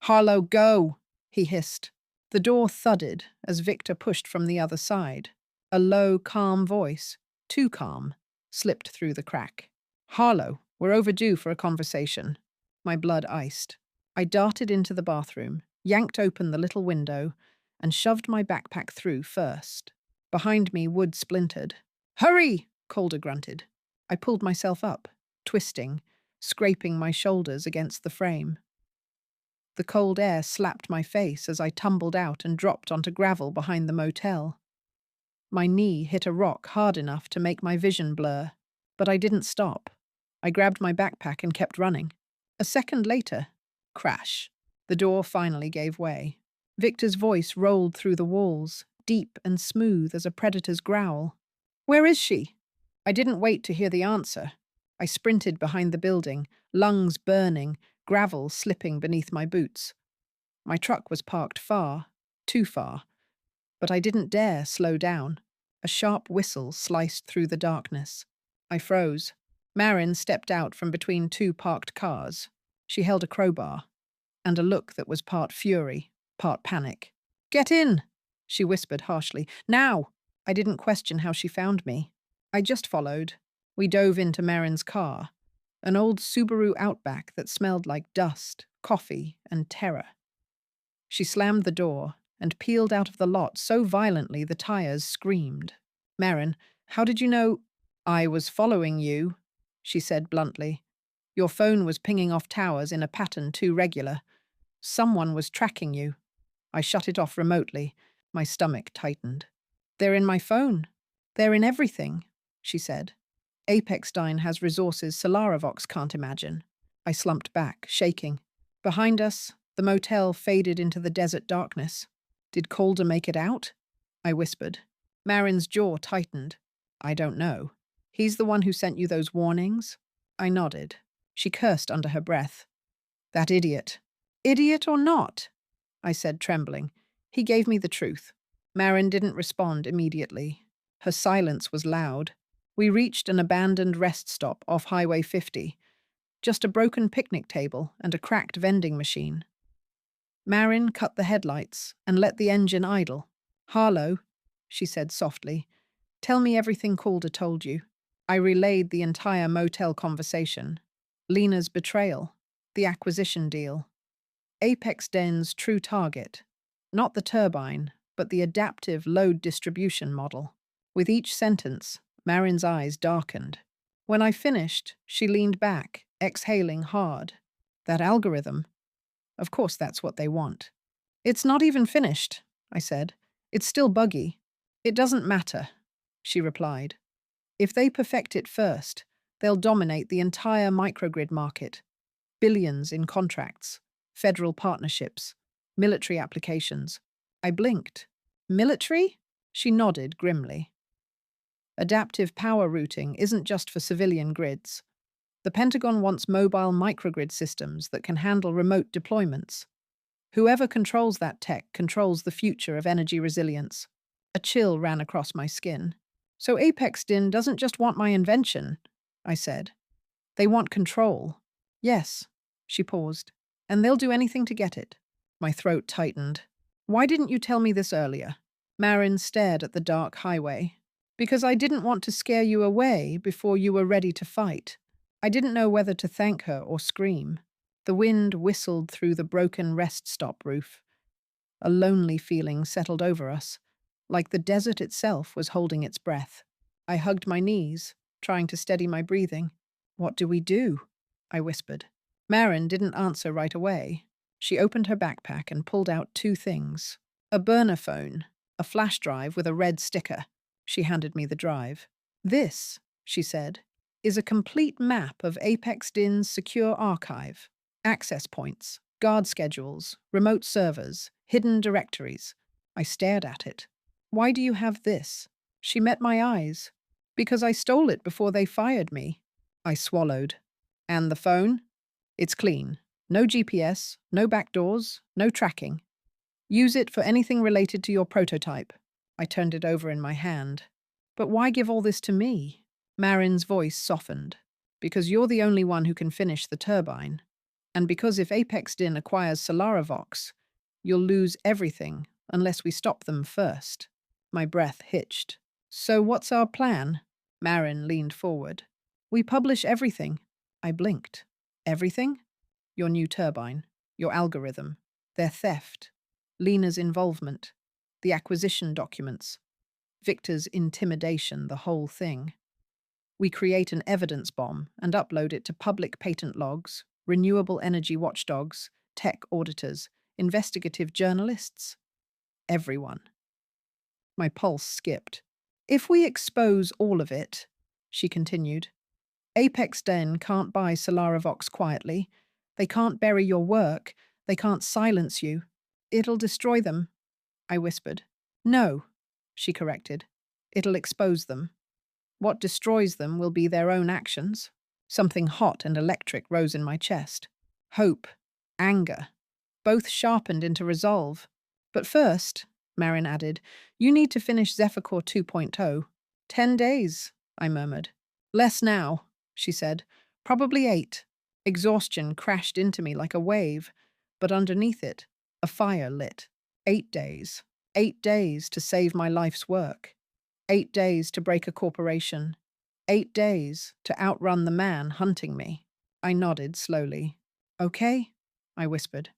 Harlow, go, he hissed. The door thudded as Victor pushed from the other side. A low, calm voice, too calm, slipped through the crack. Harlow, we're overdue for a conversation. My blood iced. I darted into the bathroom, yanked open the little window, and shoved my backpack through first. Behind me, wood splintered. Hurry, Calder grunted. I pulled myself up, twisting, scraping my shoulders against the frame. The cold air slapped my face as I tumbled out and dropped onto gravel behind the motel. My knee hit a rock hard enough to make my vision blur, but I didn't stop. I grabbed my backpack and kept running. A second later, crash. The door finally gave way. Victor's voice rolled through the walls, deep and smooth as a predator's growl. Where is she? I didn't wait to hear the answer. I sprinted behind the building, lungs burning, gravel slipping beneath my boots. My truck was parked far, too far, but I didn't dare slow down. A sharp whistle sliced through the darkness. I froze. Marin stepped out from between 2 parked cars. She held a crowbar, and a look that was part fury, part panic. Get in, she whispered harshly. Now! I didn't question how she found me. I just followed. We dove into Marin's car, an old Subaru Outback that smelled like dust, coffee, and terror. She slammed the door and peeled out of the lot so violently the tires screamed. Marin, how did you know? I was following you, she said bluntly. Your phone was pinging off towers in a pattern too regular. Someone was tracking you. I shut it off remotely. My stomach tightened. They're in my phone. They're in everything, she said. Apex Din has resources Solarivox can't imagine. I slumped back, shaking. Behind us, the motel faded into the desert darkness. Did Calder make it out? I whispered. Marin's jaw tightened. I don't know. He's the one who sent you those warnings? I nodded. She cursed under her breath. That idiot. Idiot or not? I said, trembling. He gave me the truth. Marin didn't respond immediately. Her silence was loud. We reached an abandoned rest stop off Highway 50. Just a broken picnic table and a cracked vending machine. Marin cut the headlights and let the engine idle. Harlow, she said softly, tell me everything Calder told you. I relayed the entire motel conversation. Lena's betrayal, the acquisition deal. Apex Den's true target. Not the turbine, but the adaptive load distribution model. With each sentence, Marin's eyes darkened. When I finished, she leaned back, exhaling hard. That algorithm? Of course that's what they want. It's not even finished, I said. It's still buggy. It doesn't matter, she replied. If they perfect it first, they'll dominate the entire microgrid market. Billions in contracts, federal partnerships, military applications. I blinked. Military? She nodded grimly. Adaptive power routing isn't just for civilian grids. The Pentagon wants mobile microgrid systems that can handle remote deployments. Whoever controls that tech controls the future of energy resilience. A chill ran across my skin. So Apex DIN doesn't just want my invention, I said. They want control. Yes, she paused. And they'll do anything to get it. My throat tightened. Why didn't you tell me this earlier? Marin stared at the dark highway. Because I didn't want to scare you away before you were ready to fight. I didn't know whether to thank her or scream. The wind whistled through the broken rest stop roof. A lonely feeling settled over us, like the desert itself was holding its breath. I hugged my knees, trying to steady my breathing. What do we do? I whispered. Marin didn't answer right away. She opened her backpack and pulled out two things. A burner phone, a flash drive with a red sticker. She handed me the drive. This, she said, is a complete map of Apex DIN's secure archive. Access points, guard schedules, remote servers, hidden directories. I stared at it. Why do you have this? She met my eyes. Because I stole it before they fired me. I swallowed. And the phone? It's clean. No GPS, no backdoors, no tracking. Use it for anything related to your prototype. I turned it over in my hand. But why give all this to me? Marin's voice softened. Because you're the only one who can finish the turbine. And because if Apex DIN acquires Solarivox, you'll lose everything unless we stop them first. My breath hitched. So what's our plan? Marin leaned forward. We publish everything. I blinked. Everything? Your new turbine, your algorithm, their theft, Lena's involvement, the acquisition documents, Victor's intimidation, the whole thing. We create an evidence bomb and upload it to public patent logs, renewable energy watchdogs, tech auditors, investigative journalists. Everyone. My pulse skipped. If we expose all of it, she continued, Apex DIN can't buy Solarivox quietly. They can't bury your work. They can't silence you. It'll destroy them, I whispered. No, she corrected. It'll expose them. What destroys them will be their own actions. Something hot and electric rose in my chest. Hope, anger, both sharpened into resolve. But first, Marin added, you need to finish Zephyrcore 2.0. 10 days, I murmured. Less now, she said. Probably 8. Exhaustion crashed into me like a wave, but underneath it, a fire lit. 8 days. 8 days to save my life's work. 8 days to break a corporation. 8 days to outrun the man hunting me. I nodded slowly. Okay, I whispered.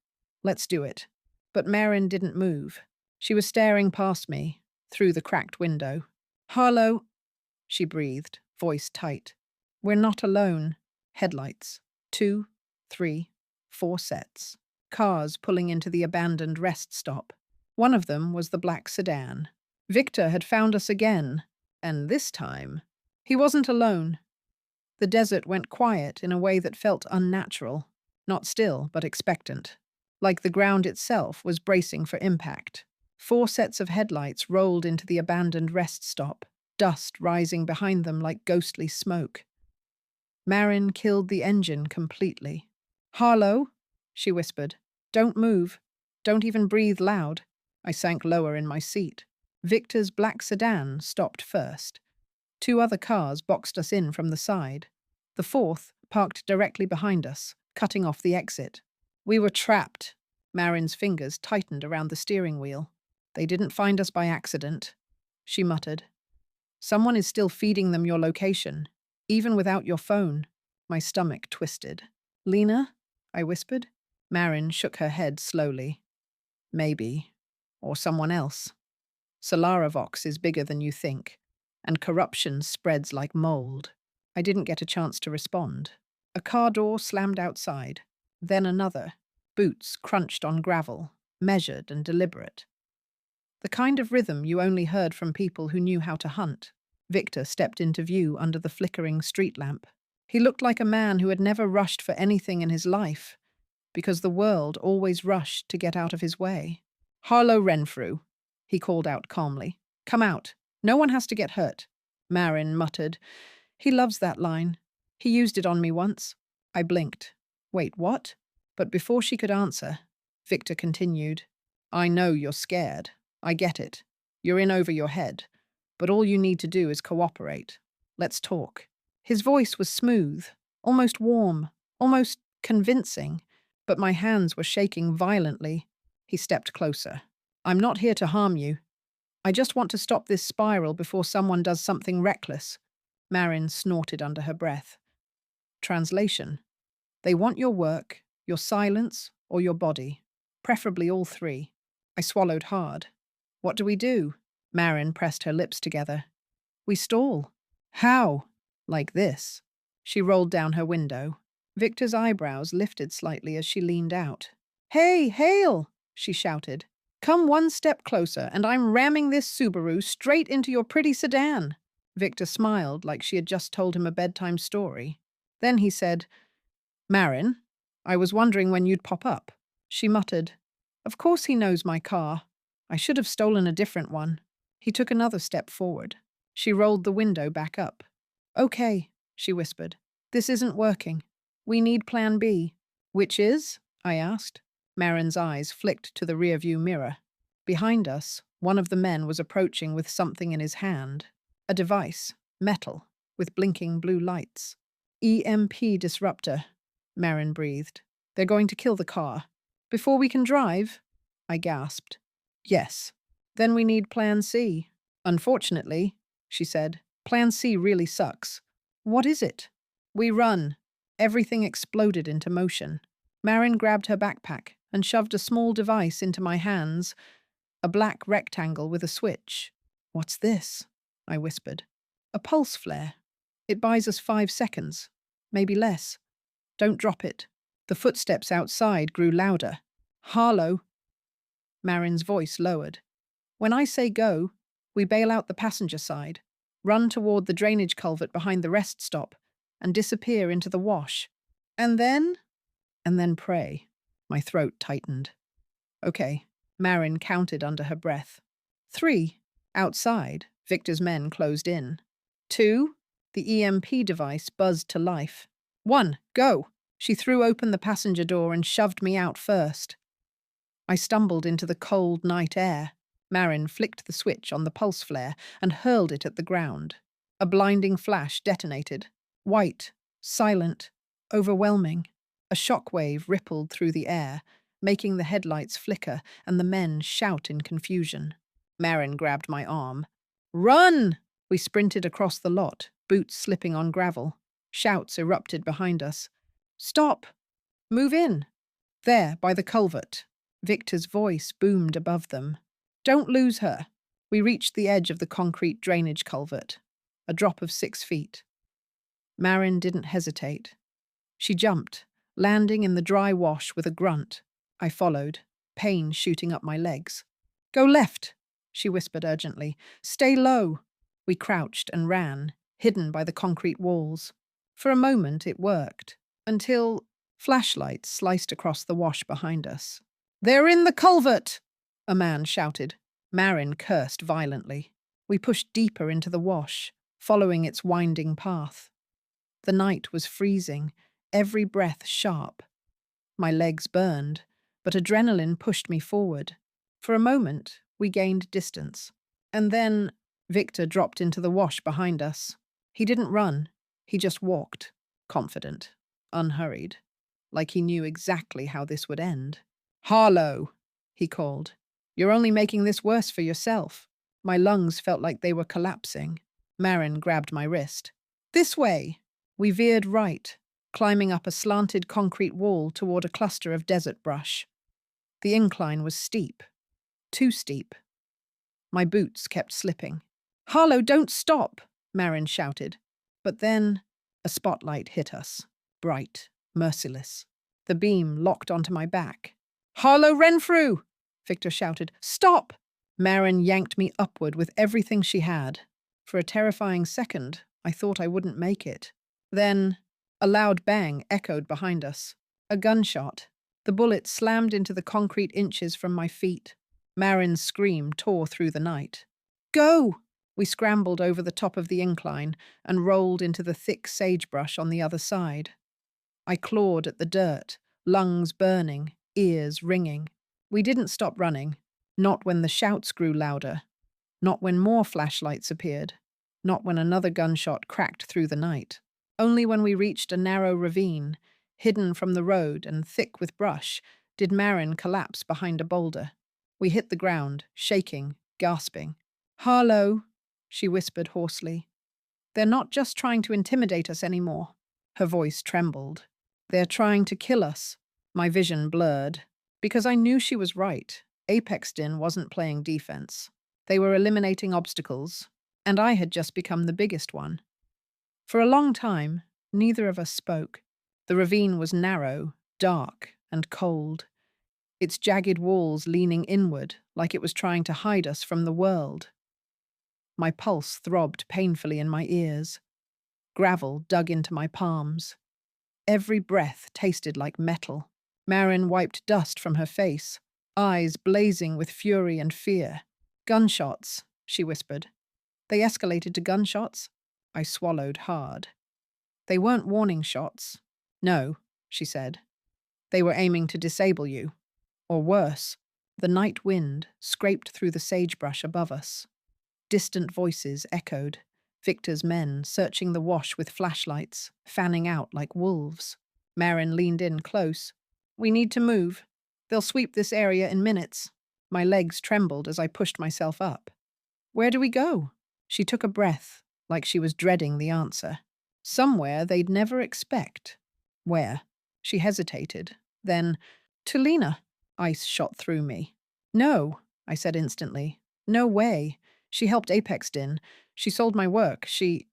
Let's do it. But Marin didn't move. She was staring past me, through the cracked window. Harlow, she breathed, voice tight. We're not alone. Headlights. 2, 3, 4 sets. Cars pulling into the abandoned rest stop. One of them was the black sedan. Victor had found us again, and this time, he wasn't alone. The desert went quiet in a way that felt unnatural, not still, but expectant, like the ground itself was bracing for impact. 4 sets of headlights rolled into the abandoned rest stop, dust rising behind them like ghostly smoke. Marin killed the engine completely. "Harlow," she whispered. "Don't move. Don't even breathe loud." I sank lower in my seat. Victor's black sedan stopped first. 2 other cars boxed us in from the side. The 4th parked directly behind us, cutting off the exit. We were trapped. Marin's fingers tightened around the steering wheel. "They didn't find us by accident," she muttered. "Someone is still feeding them your location, even without your phone." My stomach twisted. "Lena?" I whispered. Marin shook her head slowly. "Maybe. Or someone else. Solaravox is bigger than you think, and corruption spreads like mold." I didn't get a chance to respond. A car door slammed outside, then another. Boots crunched on gravel, measured and deliberate. The kind of rhythm you only heard from people who knew how to hunt. Victor stepped into view under the flickering street lamp. He looked like a man who had never rushed for anything in his life, because the world always rushed to get out of his way. "Harlow Renfrew," he called out calmly. "Come out. No one has to get hurt." Marin muttered. "He loves that line. He used it on me once." I blinked. "Wait, what?" But before she could answer, Victor continued. "I know you're scared. I get it. You're in over your head. But all you need to do is cooperate. Let's talk." His voice was smooth, almost warm, almost convincing, but my hands were shaking violently. He stepped closer. "I'm not here to harm you. I just want to stop this spiral before someone does something reckless." Marin snorted under her breath. Translation: "They want your work, your silence, or your body. Preferably all 3. I swallowed hard. "What do we do?" Marin pressed her lips together. "We stall." "How?" "Like this." She rolled down her window. Victor's eyebrows lifted slightly as she leaned out. "Hey, Hale!" she shouted. "Come 1 step closer, and I'm ramming this Subaru straight into your pretty sedan." Victor smiled like she had just told him a bedtime story. Then he said, "Marin, I was wondering when you'd pop up." She muttered, "Of course he knows my car. I should have stolen a different one." He took another step forward. She rolled the window back up. "Okay," she whispered. "This isn't working. We need plan B." "Which is?" I asked. Marin's eyes flicked to the rearview mirror. Behind us, one of the men was approaching with something in his hand. A device, metal, with blinking blue lights. "EMP disruptor," Marin breathed. "They're going to kill the car. Before we can drive?" I gasped. "Yes. Then we need Plan C." "Unfortunately," she said, "Plan C really sucks." "What is it?" "We run." Everything exploded into motion. Marin grabbed her backpack and shoved a small device into my hands, a black rectangle with a switch. "What's this?" I whispered. "A pulse flare. It buys us 5 seconds. Maybe less. Don't drop it." The footsteps outside grew louder. "Harlow." Marin's voice lowered. "When I say go, we bail out the passenger side, run toward the drainage culvert behind the rest stop, and disappear into the wash. And then pray." My throat tightened. "Okay." Marin counted under her breath. 3. Outside, Victor's men closed in. 2. The EMP device buzzed to life. 1. Go! She threw open the passenger door and shoved me out first. I stumbled into the cold night air. Marin flicked the switch on the pulse flare and hurled it at the ground. A blinding flash detonated. White, silent, overwhelming. A shockwave rippled through the air, making the headlights flicker and the men shout in confusion. Marin grabbed my arm. "Run!" We sprinted across the lot, boots slipping on gravel. Shouts erupted behind us. "Stop! Move in!" "There, by the culvert." Victor's voice boomed above them. "Don't lose her." We reached the edge of the concrete drainage culvert, a drop of 6 feet. Marin didn't hesitate. She jumped, landing in the dry wash with a grunt. I followed, pain shooting up my legs. "Go left," she whispered urgently. "Stay low." We crouched and ran, hidden by the concrete walls. For a moment it worked, until flashlights sliced across the wash behind us. "They're in the culvert!" a man shouted. Marin cursed violently. We pushed deeper into the wash, following its winding path. The night was freezing, every breath sharp. My legs burned, but adrenaline pushed me forward. For a moment, we gained distance. And then Victor dropped into the wash behind us. He didn't run, he just walked, confident, unhurried, like he knew exactly how this would end. "Harlow," he called. "You're only making this worse for yourself." My lungs felt like they were collapsing. Marin grabbed my wrist. "This way!" We veered right, climbing up a slanted concrete wall toward a cluster of desert brush. The incline was steep. Too steep. My boots kept slipping. "Harlow, don't stop!" Marin shouted. But then a spotlight hit us. Bright, merciless. The beam locked onto my back. "Harlow Renfrew!" Victor shouted. "Stop!" Marin yanked me upward with everything she had. For a terrifying second, I thought I wouldn't make it. Then a loud bang echoed behind us. A gunshot. The bullet slammed into the concrete inches from my feet. Marin's scream tore through the night. "Go!" We scrambled over the top of the incline and rolled into the thick sagebrush on the other side. I clawed at the dirt, lungs burning, ears ringing. We didn't stop running, not when the shouts grew louder, not when more flashlights appeared, not when another gunshot cracked through the night. Only when we reached a narrow ravine, hidden from the road and thick with brush, did Marin collapse behind a boulder. We hit the ground, shaking, gasping. "Harlow," she whispered hoarsely. "They're not just trying to intimidate us anymore." Her voice trembled. "They're trying to kill us." My vision blurred. Because I knew she was right. Apex Din wasn't playing defense. They were eliminating obstacles, and I had just become the biggest one. For a long time, neither of us spoke. The ravine was narrow, dark, and cold, its jagged walls leaning inward like it was trying to hide us from the world. My pulse throbbed painfully in my ears. Gravel dug into my palms. Every breath tasted like metal. Marin wiped dust from her face, eyes blazing with fury and fear. "Gunshots," she whispered. "They escalated to gunshots?" I swallowed hard. "They weren't warning shots." "No," she said. "They were aiming to disable you. Or worse." The night wind scraped through the sagebrush above us. Distant voices echoed. Victor's men searching the wash with flashlights, fanning out like wolves. Marin leaned in close. "We need to move. They'll sweep this area in minutes." My legs trembled as I pushed myself up. "Where do we go?" She took a breath, like she was dreading the answer. "Somewhere they'd never expect." "Where?" She hesitated. Then, "To Lena." Ice shot through me. "No," I said instantly. "No way. She helped Apex Din. She sold my work. She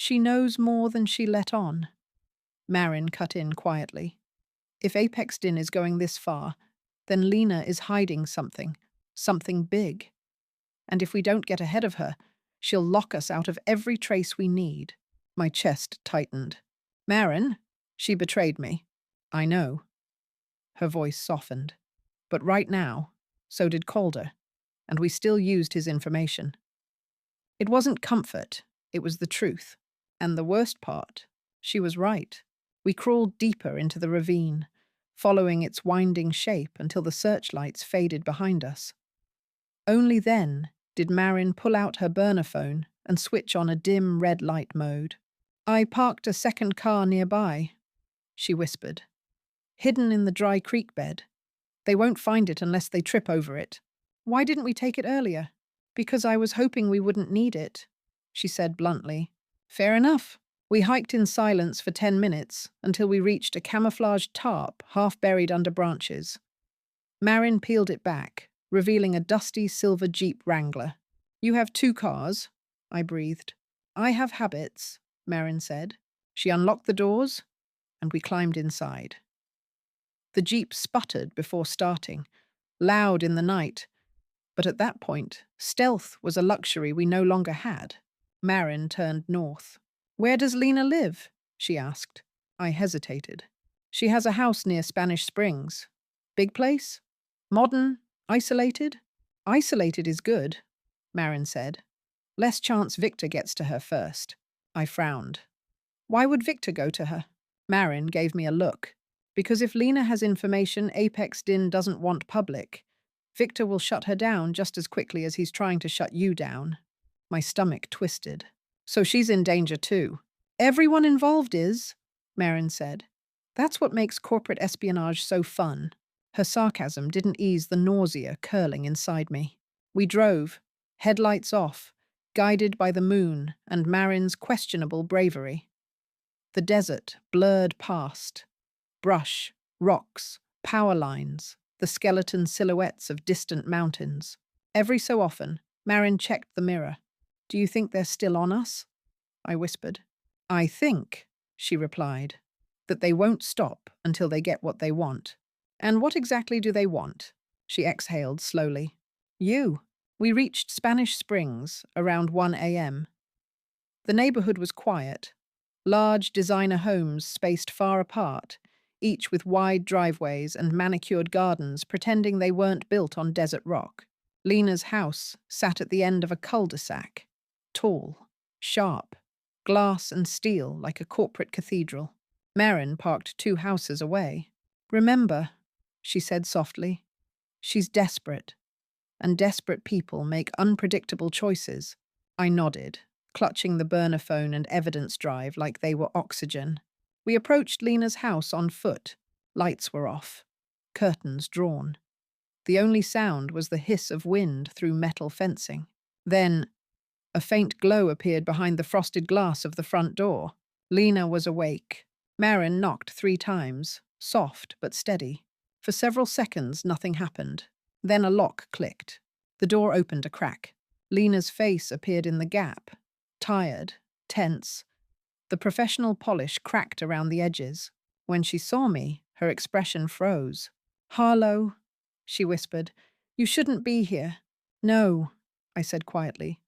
knows more than she let on." Marin cut in quietly. "If Apex Din is going this far, then Lena is hiding something. Something big. And if we don't get ahead of her, she'll lock us out of every trace we need." My chest tightened. "Marin, she betrayed me." "I know." Her voice softened. "But right now, so did Calder, and we still used his information." It wasn't comfort, it was the truth. And the worst part, she was right. We crawled deeper into the ravine, following its winding shape until the searchlights faded behind us. Only then did Marin pull out her burner phone and switch on a dim red light mode. "I parked a second car nearby," she whispered. "Hidden in the dry creek bed. They won't find it unless they trip over it." "Why didn't we take it earlier?" "Because I was hoping we wouldn't need it," she said bluntly. "Fair enough." We hiked in silence for 10 minutes until we reached a camouflaged tarp half buried under branches. Marin peeled it back, revealing a dusty silver Jeep Wrangler. "You have 2 cars," I breathed. "I have habits," Marin said. She unlocked the doors, and we climbed inside. The Jeep sputtered before starting, loud in the night, but at that point, stealth was a luxury we no longer had. Marin turned north. "Where does Lena live?" she asked. I hesitated. "She has a house near Spanish Springs." "Big place? Modern? Isolated?" Isolated is good, Marin said. Less chance Victor gets to her first. I frowned. Why would Victor go to her? Marin gave me a look. Because if Lena has information Apex Din doesn't want public, Victor will shut her down just as quickly as he's trying to shut you down. My stomach twisted. So she's in danger too. Everyone involved is, Marin said. That's what makes corporate espionage so fun. Her sarcasm didn't ease the nausea curling inside me. We drove, headlights off, guided by the moon and Marin's questionable bravery. The desert blurred past. Brush, rocks, power lines, the skeleton silhouettes of distant mountains. Every so often, Marin checked the mirror. Do you think they're still on us? I whispered. I think, she replied, that they won't stop until they get what they want. And what exactly do they want? She exhaled slowly. You. We reached Spanish Springs around 1 a.m. The neighborhood was quiet. Large designer homes spaced far apart, each with wide driveways and manicured gardens pretending they weren't built on desert rock. Lena's house sat at the end of a cul-de-sac. Tall, sharp, glass and steel like a corporate cathedral. Marin parked 2 houses away. Remember, she said softly, she's desperate, and desperate people make unpredictable choices. I nodded, clutching the burner phone and evidence drive like they were oxygen. We approached Lena's house on foot. Lights were off, curtains drawn. The only sound was the hiss of wind through metal fencing. Then, a faint glow appeared behind the frosted glass of the front door. Lena was awake. Marin knocked 3 times, soft but steady. For several seconds, nothing happened. Then a lock clicked. The door opened a crack. Lena's face appeared in the gap, tired, tense. The professional polish cracked around the edges. When she saw me, her expression froze. Harlow, she whispered, you shouldn't be here. No, I said quietly.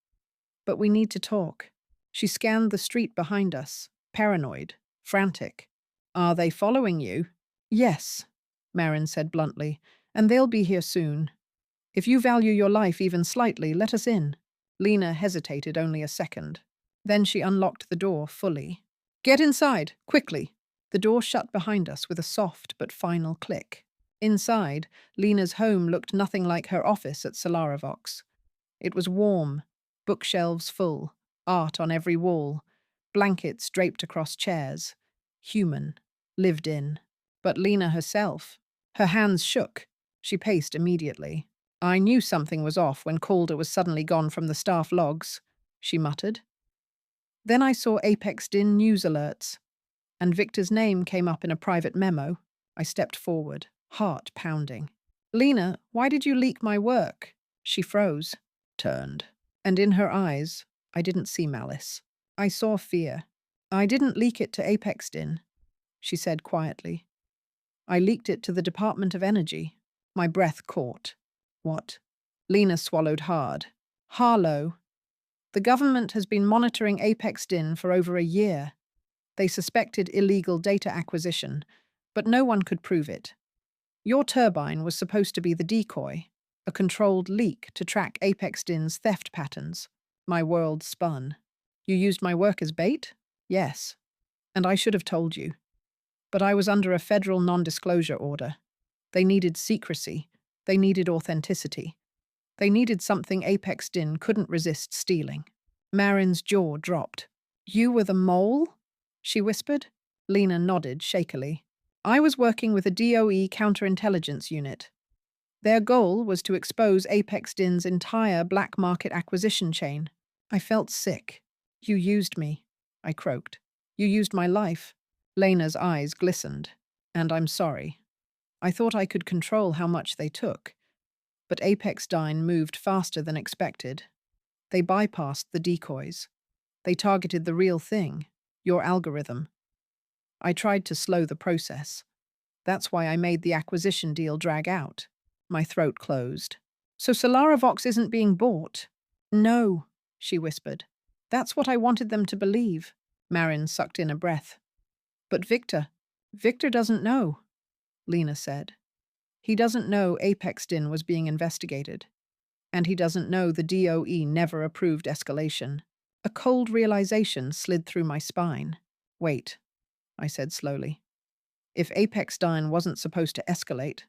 But we need to talk. She scanned the street behind us, paranoid, frantic. Are they following you? Yes, Marin said bluntly, and they'll be here soon. If you value your life even slightly, let us in. Lena hesitated only a second. Then she unlocked the door fully. Get inside, quickly. The door shut behind us with a soft but final click. Inside, Lena's home looked nothing like her office at Solaravox. It was warm, bookshelves full, art on every wall, blankets draped across chairs. Human, lived in. But Lena herself, her hands shook. She paced immediately. I knew something was off when Calder was suddenly gone from the staff logs, she muttered. Then I saw Apex Din news alerts, and Victor's name came up in a private memo. I stepped forward, heart pounding. Lena, why did you leak my work? She froze, turned, and in her eyes, I didn't see malice. I saw fear. I didn't leak it to Apex Din, she said quietly. I leaked it to the Department of Energy. My breath caught. What? Lena swallowed hard. Harlow. The government has been monitoring Apex Din for over a year. They suspected illegal data acquisition, but no one could prove it. Your turbine was supposed to be the decoy, a controlled leak to track Apex Din's theft patterns. My world spun. You used my work as bait? Yes. And I should have told you. But I was under a federal non-disclosure order. They needed secrecy. They needed authenticity. They needed something Apex Din couldn't resist stealing. Marin's jaw dropped. You were the mole? She whispered. Lena nodded shakily. I was working with a DOE counterintelligence unit. Their goal was to expose Apex Din's entire black market acquisition chain. I felt sick. You used me, I croaked. You used my life. Lena's eyes glistened. And I'm sorry. I thought I could control how much they took. But Apex Din moved faster than expected. They bypassed the decoys. They targeted the real thing, your algorithm. I tried to slow the process. That's why I made the acquisition deal drag out. My throat closed. So Solaravox isn't being bought? No, she whispered. That's what I wanted them to believe. Marin sucked in a breath. But Victor doesn't know, Lena said. He doesn't know Apex Din was being investigated. And he doesn't know the DOE never approved escalation. A cold realization slid through my spine. Wait, I said slowly. If Apex Dine wasn't supposed to escalate,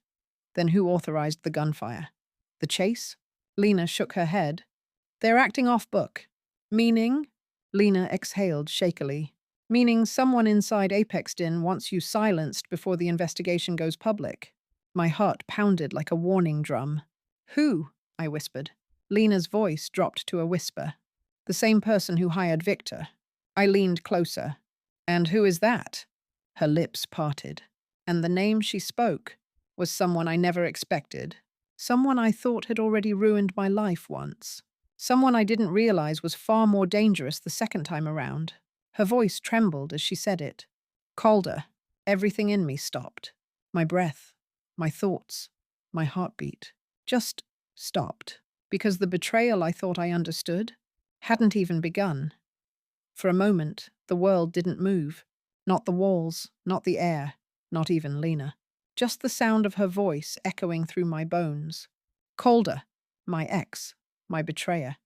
then who authorized the gunfire? The chase? Lena shook her head. They're acting off book. Meaning? Lena exhaled shakily. Meaning someone inside Apex Din wants you silenced before the investigation goes public. My heart pounded like a warning drum. Who? I whispered. Lena's voice dropped to a whisper. The same person who hired Victor. I leaned closer. And who is that? Her lips parted. And the name she spoke was someone I never expected. Someone I thought had already ruined my life once. Someone I didn't realize was far more dangerous the second time around. Her voice trembled as she said it. Calder. Everything in me stopped. My breath, my thoughts, my heartbeat. Just stopped. Because the betrayal I thought I understood hadn't even begun. For a moment, the world didn't move. Not the walls, not the air, not even Lena. Just the sound of her voice echoing through my bones. Calder, my ex, my betrayer.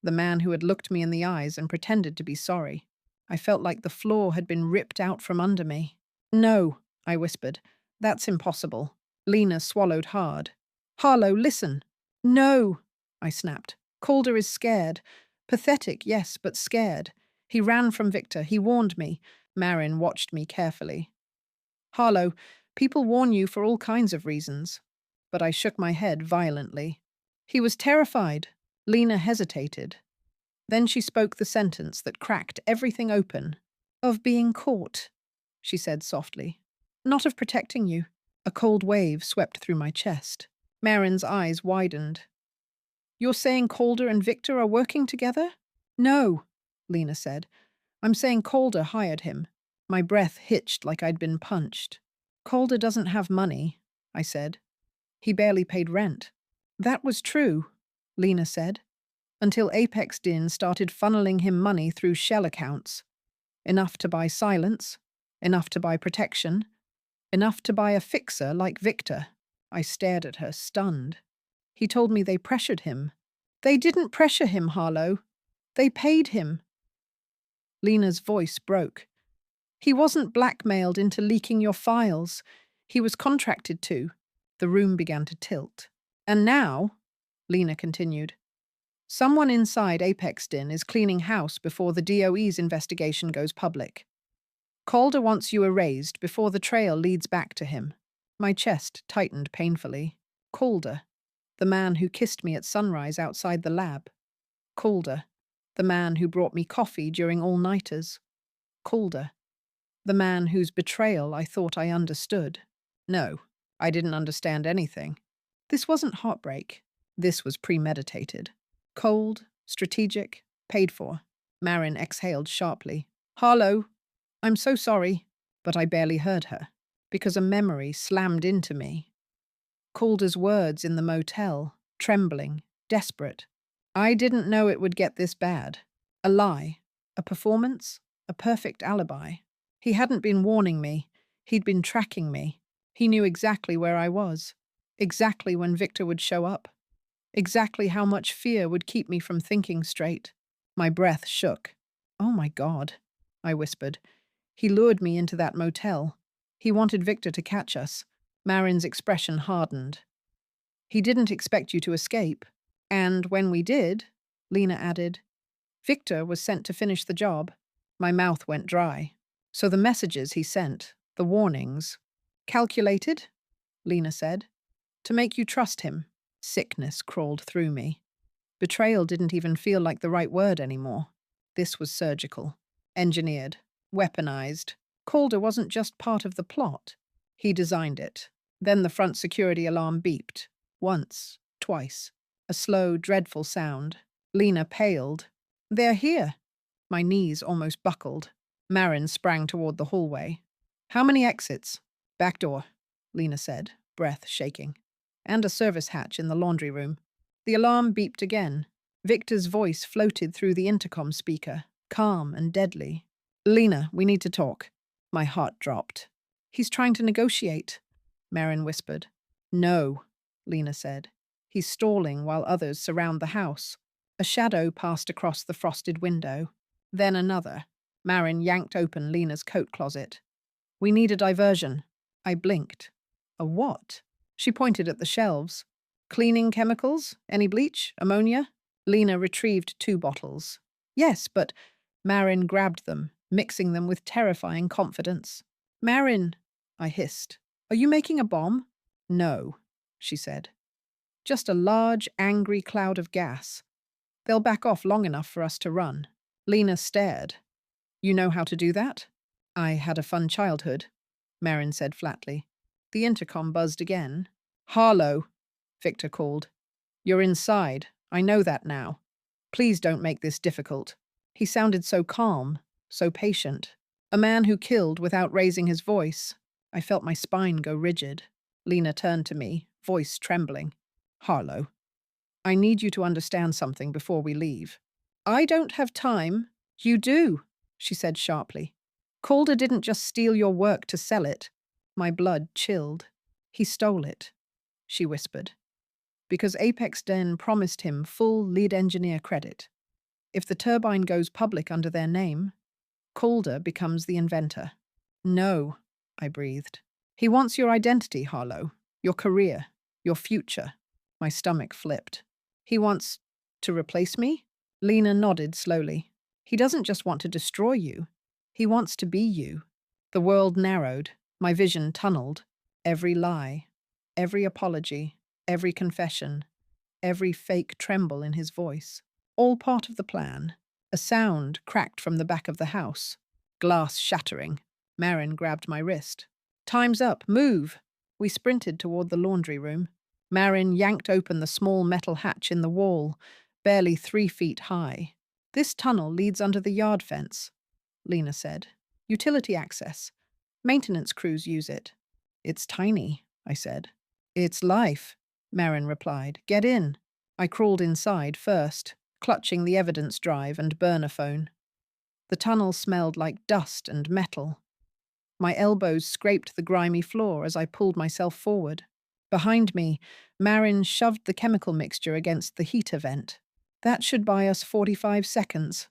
The man who had looked me in the eyes and pretended to be sorry. I felt like the floor had been ripped out from under me. No, I whispered. That's impossible. Lena swallowed hard. Harlow, listen. No, I snapped. Calder is scared. Pathetic, yes, but scared. He ran from Victor. He warned me. Marin watched me carefully. Harlow, people warn you for all kinds of reasons. But I shook my head violently. He was terrified. Lena hesitated. Then she spoke the sentence that cracked everything open. Of being caught, she said softly. Not of protecting you. A cold wave swept through my chest. Marin's eyes widened. You're saying Calder and Victor are working together? No, Lena said. I'm saying Calder hired him. My breath hitched like I'd been punched. Calder doesn't have money, I said. He barely paid rent. That was true, Lena said, until Apex Din started funneling him money through shell accounts. Enough to buy silence, enough to buy protection, enough to buy a fixer like Victor. I stared at her, stunned. He told me they pressured him. They didn't pressure him, Harlow. They paid him. Lena's voice broke. He wasn't blackmailed into leaking your files. He was contracted to. The room began to tilt. And now, Lena continued, someone inside Apex Din is cleaning house before the DOE's investigation goes public. Calder wants you erased before the trail leads back to him. My chest tightened painfully. Calder, the man who kissed me at sunrise outside the lab. Calder, the man who brought me coffee during all-nighters. Calder, the man whose betrayal I thought I understood. No, I didn't understand anything. This wasn't heartbreak. This was premeditated. Cold, strategic, paid for. Marin exhaled sharply. Harlow, I'm so sorry. But I barely heard her, because a memory slammed into me. Calder's words in the motel, trembling, desperate. I didn't know it would get this bad. A lie, a performance, a perfect alibi. He hadn't been warning me. He'd been tracking me. He knew exactly where I was, exactly when Victor would show up, exactly how much fear would keep me from thinking straight. My breath shook. Oh my God, I whispered. He lured me into that motel. He wanted Victor to catch us. Marin's expression hardened. He didn't expect you to escape. And when we did, Lena added, Victor was sent to finish the job. My mouth went dry. So the messages he sent, the warnings, calculated, Lena said, to make you trust him. Sickness crawled through me. Betrayal didn't even feel like the right word anymore. This was surgical, engineered, weaponized. Calder wasn't just part of the plot. He designed it. Then the front security alarm beeped. Once, twice. A slow, dreadful sound. Lena paled. They're here. My knees almost buckled. Marin sprang toward the hallway. How many exits? Back door, Lena said, breath shaking. And a service hatch in the laundry room. The alarm beeped again. Victor's voice floated through the intercom speaker, calm and deadly. Lena, we need to talk. My heart dropped. He's trying to negotiate, Marin whispered. No, Lena said. He's stalling while others surround the house. A shadow passed across the frosted window. Then another. Marin yanked open Lena's coat closet. We need a diversion. I blinked. A what? She pointed at the shelves. Cleaning chemicals? Any bleach? Ammonia? Lena retrieved 2 bottles. Yes, but Marin grabbed them, mixing them with terrifying confidence. Marin, I hissed. Are you making a bomb? No, she said. Just a large, angry cloud of gas. They'll back off long enough for us to run. Lena stared. You know how to do that? I had a fun childhood, Marin said flatly. The intercom buzzed again. Harlow, Victor called. You're inside. I know that now. Please don't make this difficult. He sounded so calm, so patient. A man who killed without raising his voice. I felt my spine go rigid. Lena turned to me, voice trembling. Harlow, I need you to understand something before we leave. I don't have time. You do, she said sharply. Calder didn't just steal your work to sell it. My blood chilled. He stole it, she whispered. Because Apex Den promised him full lead engineer credit. If the turbine goes public under their name, Calder becomes the inventor. No, I breathed. He wants your identity, Harlow. Your career. Your future. My stomach flipped. He wants to replace me? Lena nodded slowly. He doesn't just want to destroy you. He wants to be you. The world narrowed. My vision tunneled. Every lie. Every apology. Every confession. Every fake tremble in his voice. All part of the plan. A sound cracked from the back of the house. Glass shattering. Marin grabbed my wrist. Time's up. Move! We sprinted toward the laundry room. Marin yanked open the small metal hatch in the wall, barely 3 feet high. This tunnel leads under the yard fence, Lena said. Utility access. Maintenance crews use it. It's tiny, I said. It's life, Marin replied. Get in. I crawled inside first, clutching the evidence drive and burner phone. The tunnel smelled like dust and metal. My elbows scraped the grimy floor as I pulled myself forward. Behind me, Marin shoved the chemical mixture against the heater vent. That should buy us 45 seconds,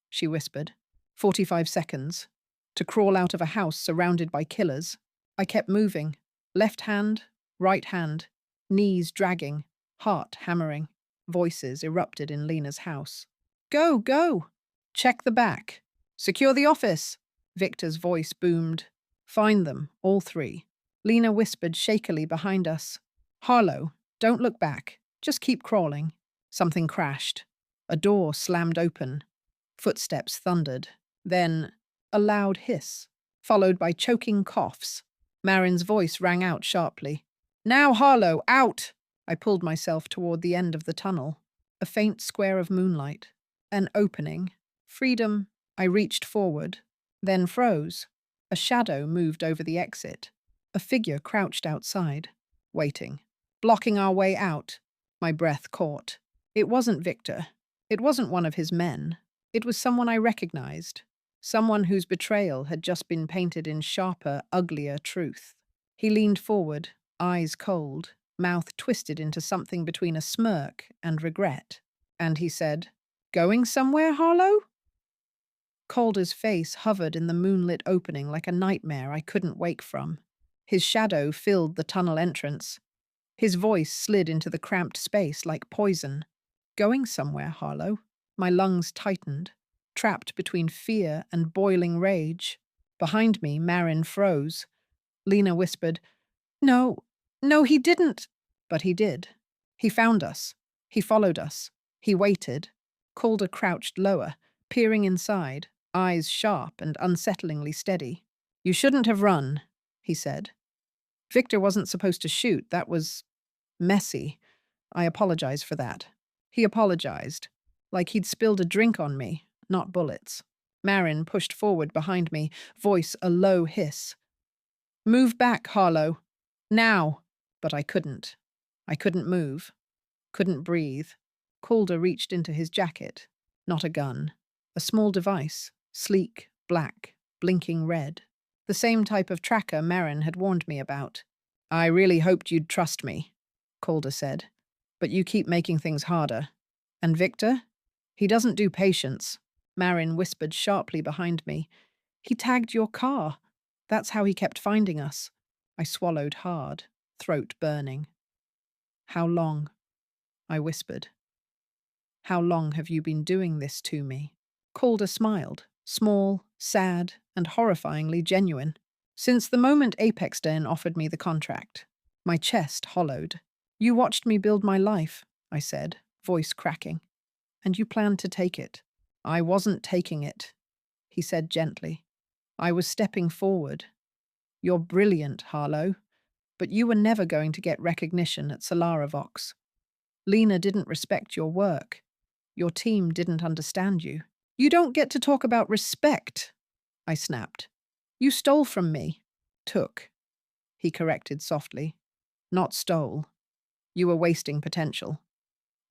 she whispered. 45 seconds. To crawl out of a house surrounded by killers. I kept moving. Left hand, right hand, knees dragging, heart hammering. Voices erupted in Lena's house. Go, go! Check the back. Secure the office. Victor's voice boomed. Find them, all 3. Lena whispered shakily behind us. Harlow, don't look back. Just keep crawling. Something crashed. A door slammed open. Footsteps thundered. Then, a loud hiss, followed by choking coughs. Marin's voice rang out sharply. Now, Harlow, out! I pulled myself toward the end of the tunnel. A faint square of moonlight. An opening. Freedom. I reached forward, then froze. A shadow moved over the exit. A figure crouched outside, waiting, blocking our way out. My breath caught. It wasn't Victor. It wasn't one of his men. It was someone I recognized. Someone whose betrayal had just been painted in sharper, uglier truth. He leaned forward, eyes cold, mouth twisted into something between a smirk and regret. And he said, Going somewhere, Harlow? Calder's face hovered in the moonlit opening like a nightmare I couldn't wake from. His shadow filled the tunnel entrance. His voice slid into the cramped space like poison. Going somewhere, Harlow? My lungs tightened, trapped between fear and boiling rage. Behind me, Marin froze. Lena whispered, No, he didn't. But he did. He found us. He followed us. He waited. Calder crouched lower, peering inside, eyes sharp and unsettlingly steady. You shouldn't have run, he said. Victor wasn't supposed to shoot. That was messy. I apologize for that. He apologized, like he'd spilled a drink on me, not bullets. Marin pushed forward behind me, voice a low hiss. Move back, Harlow. Now. But I couldn't. I couldn't move. Couldn't breathe. Calder reached into his jacket. Not a gun. A small device, sleek, black, blinking red. The same type of tracker Marin had warned me about. I really hoped you'd trust me, Calder said. But you keep making things harder. And Victor? He doesn't do patience, Marin whispered sharply behind me. He tagged your car. That's how he kept finding us. I swallowed hard, throat burning. How long? I whispered. How long have you been doing this to me? Calder smiled, small, sad, and horrifyingly genuine. Since the moment Apex Den offered me the contract. My chest hollowed. You watched me build my life, I said, voice cracking. And you planned to take it. I wasn't taking it, he said gently. I was stepping forward. You're brilliant, Harlow, but you were never going to get recognition at Solaravox. Lena didn't respect your work. Your team didn't understand you. You don't get to talk about respect, I snapped. You stole from me. Took, he corrected softly. Not stole. You were wasting potential.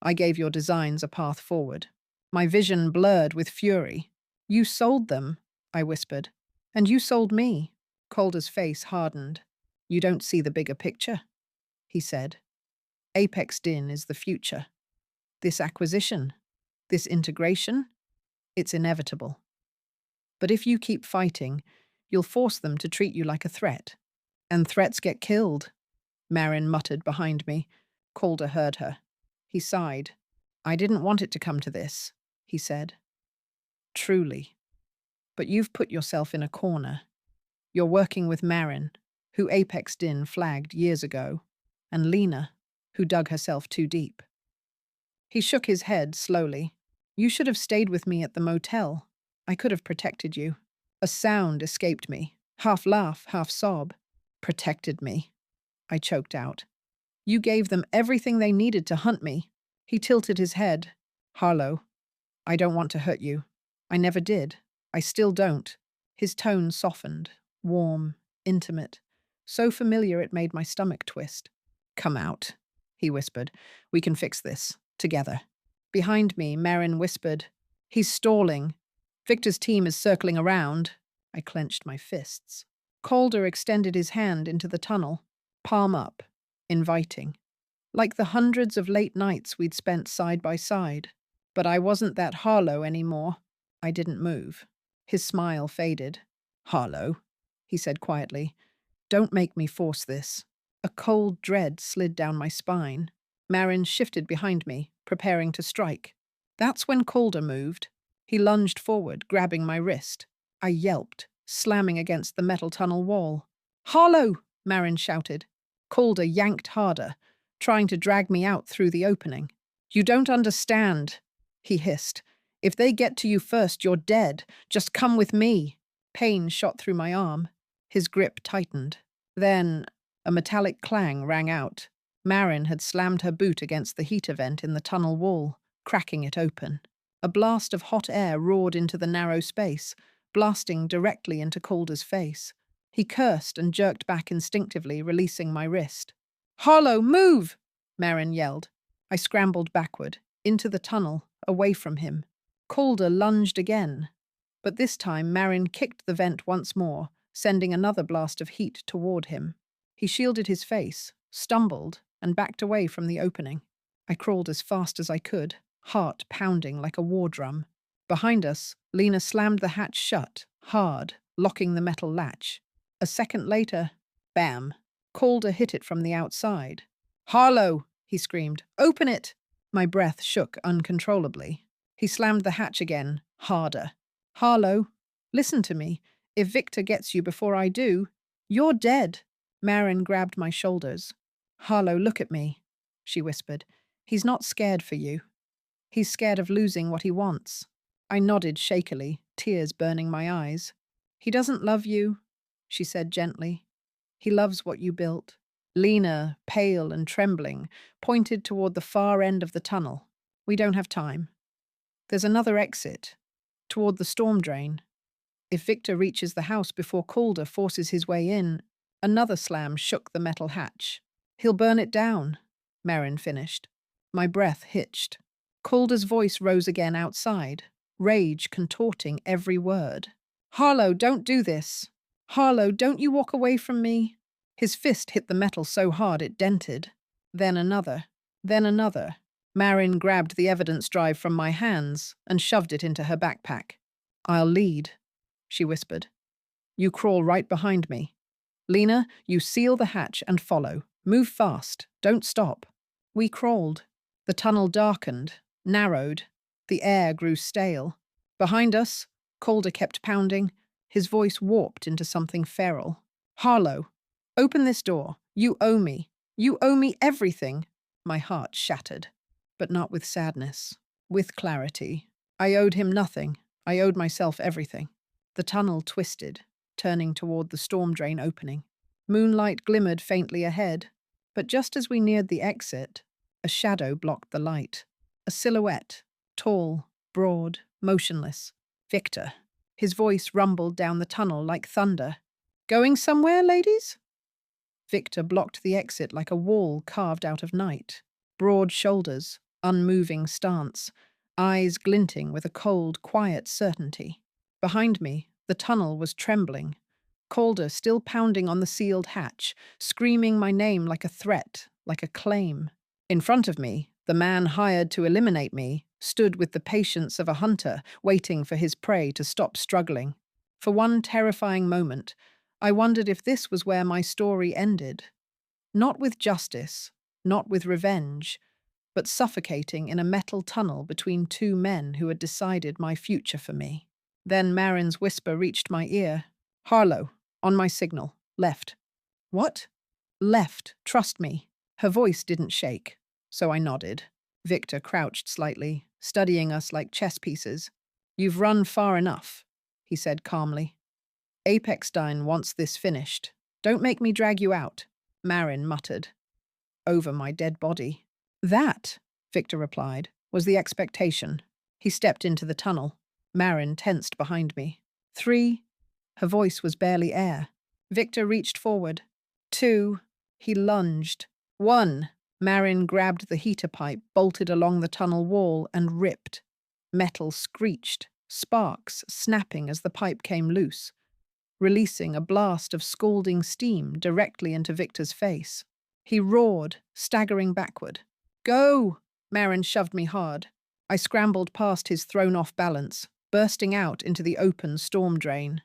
I gave your designs a path forward. My vision blurred with fury. You sold them, I whispered. And you sold me. Calder's face hardened. You don't see the bigger picture, he said. Apex Din is the future. This acquisition, this integration, it's inevitable. But if you keep fighting, you'll force them to treat you like a threat. And threats get killed, Marin muttered behind me. Calder heard her. He sighed. I didn't want it to come to this, he said. Truly. But you've put yourself in a corner. You're working with Marin, who Apex Din flagged years ago, and Lena, who dug herself too deep. He shook his head slowly. You should have stayed with me at the motel. I could have protected you. A sound escaped me, half laugh, half sob. Protected me, I choked out. You gave them everything they needed to hunt me. He tilted his head. Harlow, I don't want to hurt you. I never did. I still don't. His tone softened, warm, intimate, so familiar it made my stomach twist. Come out, he whispered. We can fix this, together. Behind me, Marin whispered, he's stalling. Victor's team is circling around. I clenched my fists. Calder extended his hand into the tunnel, palm up, inviting. Like the hundreds of late nights we'd spent side by side. But I wasn't that Harlow anymore. I didn't move. His smile faded. Harlow, he said quietly, don't make me force this. A cold dread slid down my spine. Marin shifted behind me, preparing to strike. That's when Calder moved. He lunged forward, grabbing my wrist. I yelped, slamming against the metal tunnel wall. Harlow! Marin shouted. Calder yanked harder, trying to drag me out through the opening. You don't understand, he hissed. If they get to you first, you're dead. Just come with me. Pain shot through my arm. His grip tightened. Then a metallic clang rang out. Marin had slammed her boot against the heater vent in the tunnel wall, cracking it open. A blast of hot air roared into the narrow space, blasting directly into Calder's face. He cursed and jerked back instinctively, releasing my wrist. Harlow, move! Marin yelled. I scrambled backward, into the tunnel, away from him. Calder lunged again, but this time Marin kicked the vent once more, sending another blast of heat toward him. He shielded his face, stumbled, and backed away from the opening. I crawled as fast as I could, heart pounding like a war drum. Behind us, Lena slammed the hatch shut, hard, locking the metal latch. A second later, bam, Calder hit it from the outside. Harlow, he screamed, open it! My breath shook uncontrollably. He slammed the hatch again, harder. Harlow, listen to me. If Victor gets you before I do, you're dead. Marin grabbed my shoulders. Harlow, look at me, she whispered. He's not scared for you. He's scared of losing what he wants. I nodded shakily, tears burning my eyes. He doesn't love you, she said gently. He loves what you built. Lena, pale and trembling, pointed toward the far end of the tunnel. We don't have time. There's another exit, toward the storm drain. If Victor reaches the house before Calder forces his way in, another slam shook the metal hatch. He'll burn it down, Marin finished. My breath hitched. Calder's voice rose again outside, rage contorting every word. Harlow, don't do this. Harlow, don't you walk away from me. His fist hit the metal so hard it dented. Then another. Then another. Marin grabbed the evidence drive from my hands and shoved it into her backpack. "I'll lead," she whispered. "You crawl right behind me. Lena, you seal the hatch and follow. Move fast. Don't stop." We crawled. The tunnel darkened, narrowed. The air grew stale. Behind us, Calder kept pounding. His voice warped into something feral. "Harlow, open this door. You owe me. You owe me everything." My heart shattered, but not with sadness, with clarity. I owed him nothing. I owed myself everything. The tunnel twisted, turning toward the storm drain opening. Moonlight glimmered faintly ahead, but just as we neared the exit, a shadow blocked the light. A silhouette, tall, broad, motionless. Victor. His voice rumbled down the tunnel like thunder. "Going somewhere, ladies?" Victor blocked the exit like a wall carved out of night. Broad shoulders, unmoving stance, eyes glinting with a cold, quiet certainty. Behind me, the tunnel was trembling. Calder still pounding on the sealed hatch, screaming my name like a threat, like a claim. In front of me, the man hired to eliminate me stood with the patience of a hunter, waiting for his prey to stop struggling. For one terrifying moment, I wondered if this was where my story ended. Not with justice, not with revenge, but suffocating in a metal tunnel between two men who had decided my future for me. Then Marin's whisper reached my ear. "Harlow, on my signal, left." "What?" "Left, trust me." Her voice didn't shake, so I nodded. Victor crouched slightly, studying us like chess pieces. "You've run far enough," he said calmly. "Apexstein wants this finished. Don't make me drag you out," Marin muttered. "Over my dead body." "That," Victor replied, "was the expectation." He stepped into the tunnel. Marin tensed behind me. "3." Her voice was barely air. Victor reached forward. "2." He lunged. "1." Marin grabbed the heater pipe, bolted along the tunnel wall, and ripped. Metal screeched, sparks snapping as the pipe came loose, releasing a blast of scalding steam directly into Victor's face. He roared, staggering backward. "Go!" Marin shoved me hard. I scrambled past his thrown-off balance, bursting out into the open storm drain.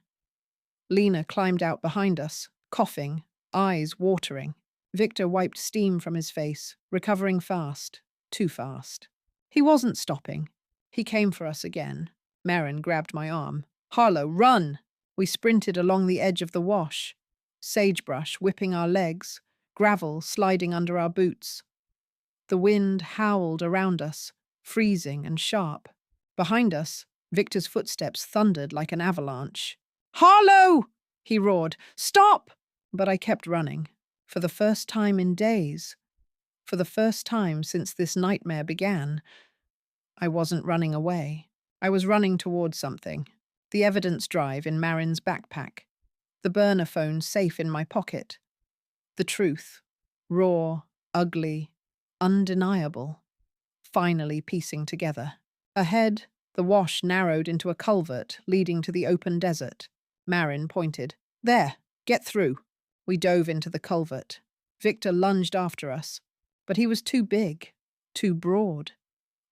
Lena climbed out behind us, coughing, eyes watering. Victor wiped steam from his face, recovering fast, too fast. He wasn't stopping. He came for us again. Marin grabbed my arm. "Harlow, run!" We sprinted along the edge of the wash, sagebrush whipping our legs, gravel sliding under our boots. The wind howled around us, freezing and sharp. Behind us, Victor's footsteps thundered like an avalanche. "Harlow!" he roared. "Stop!" But I kept running. For the first time in days, for the first time since this nightmare began, I wasn't running away. I was running towards something. The evidence drive in Marin's backpack. The burner phone safe in my pocket. The truth. Raw, ugly, undeniable. Finally piecing together. Ahead, the wash narrowed into a culvert leading to the open desert. Marin pointed. "There, get through." We dove into the culvert. Victor lunged after us, but he was too big, too broad.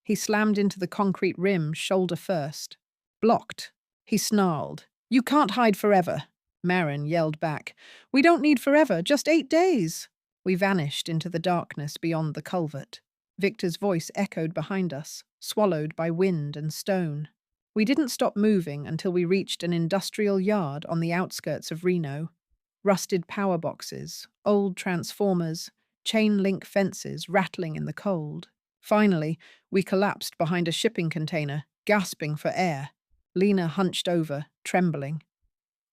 He slammed into the concrete rim shoulder first. "Blocked." He snarled. "You can't hide forever." Marin yelled back. "We don't need forever, just 8 days." We vanished into the darkness beyond the culvert. Victor's voice echoed behind us, swallowed by wind and stone. We didn't stop moving until we reached an industrial yard on the outskirts of Reno. Rusted power boxes, old transformers, chain-link fences rattling in the cold. Finally, we collapsed behind a shipping container, gasping for air. Lena hunched over, trembling.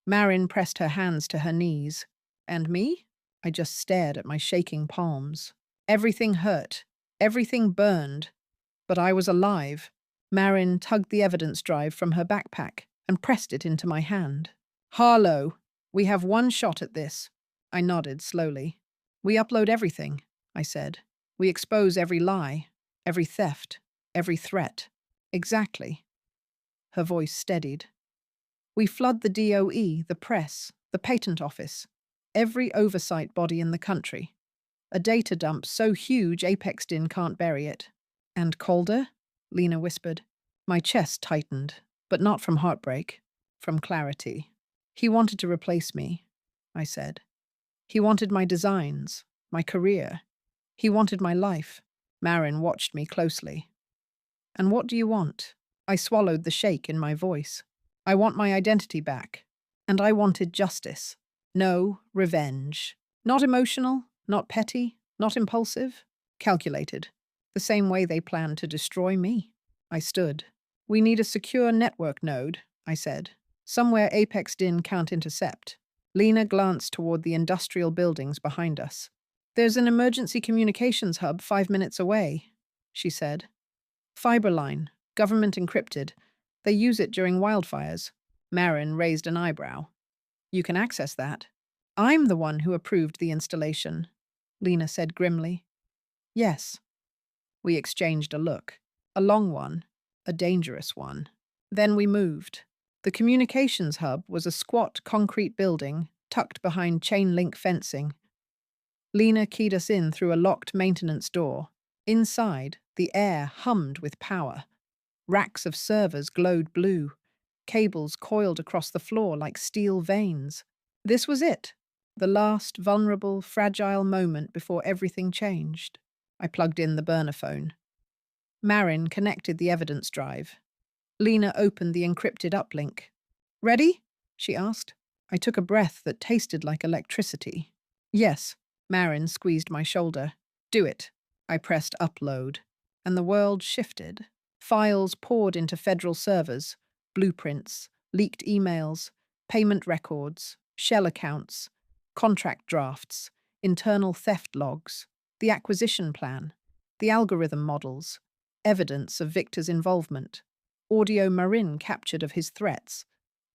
Marin pressed her hands to her knees. And me? I just stared at my shaking palms. Everything hurt. Everything burned. But I was alive. Marin tugged the evidence drive from her backpack and pressed it into my hand. "Harlow, we have one shot at this." I nodded slowly. "We upload everything," I said. "We expose every lie, every theft, every threat." "Exactly." Her voice steadied. "We flood the DOE, the press, the patent office, every oversight body in the country. A data dump so huge Apex Din can't bury it. And Calder? Lena whispered. My chest tightened, but not from heartbreak, from clarity. He wanted to replace me, I said. He wanted my designs, my career. He wanted my life. Marin watched me closely. And what do you want? I swallowed the shake in my voice. I want my identity back. And I wanted justice. No revenge. Not emotional, not petty, not impulsive. Calculated. The same way they planned to destroy me. I stood. We need a secure network node, I said. Somewhere Apex Din can't intercept. Lena glanced toward the industrial buildings behind us. There's an emergency communications hub 5 minutes away, she said. Fiber line, government encrypted. They use it during wildfires. Marin raised an eyebrow. You can access that. I'm the one who approved the installation, Lena said grimly. Yes. We exchanged a look. A long one. A dangerous one. Then we moved. The communications hub was a squat concrete building tucked behind chain-link fencing. Lena keyed us in through a locked maintenance door. Inside, the air hummed with power. Racks of servers glowed blue. Cables coiled across the floor like steel veins. This was it. The last vulnerable, fragile moment before everything changed. I plugged in the burner phone. Marin connected the evidence drive. Lena opened the encrypted uplink. Ready? She asked. I took a breath that tasted like electricity. Yes. Marin squeezed my shoulder. Do it. I pressed upload. And the world shifted. Files poured into federal servers. Blueprints, leaked emails, payment records, shell accounts, contract drafts, internal theft logs, the acquisition plan, the algorithm models, evidence of Victor's involvement, audio Marin captured of his threats,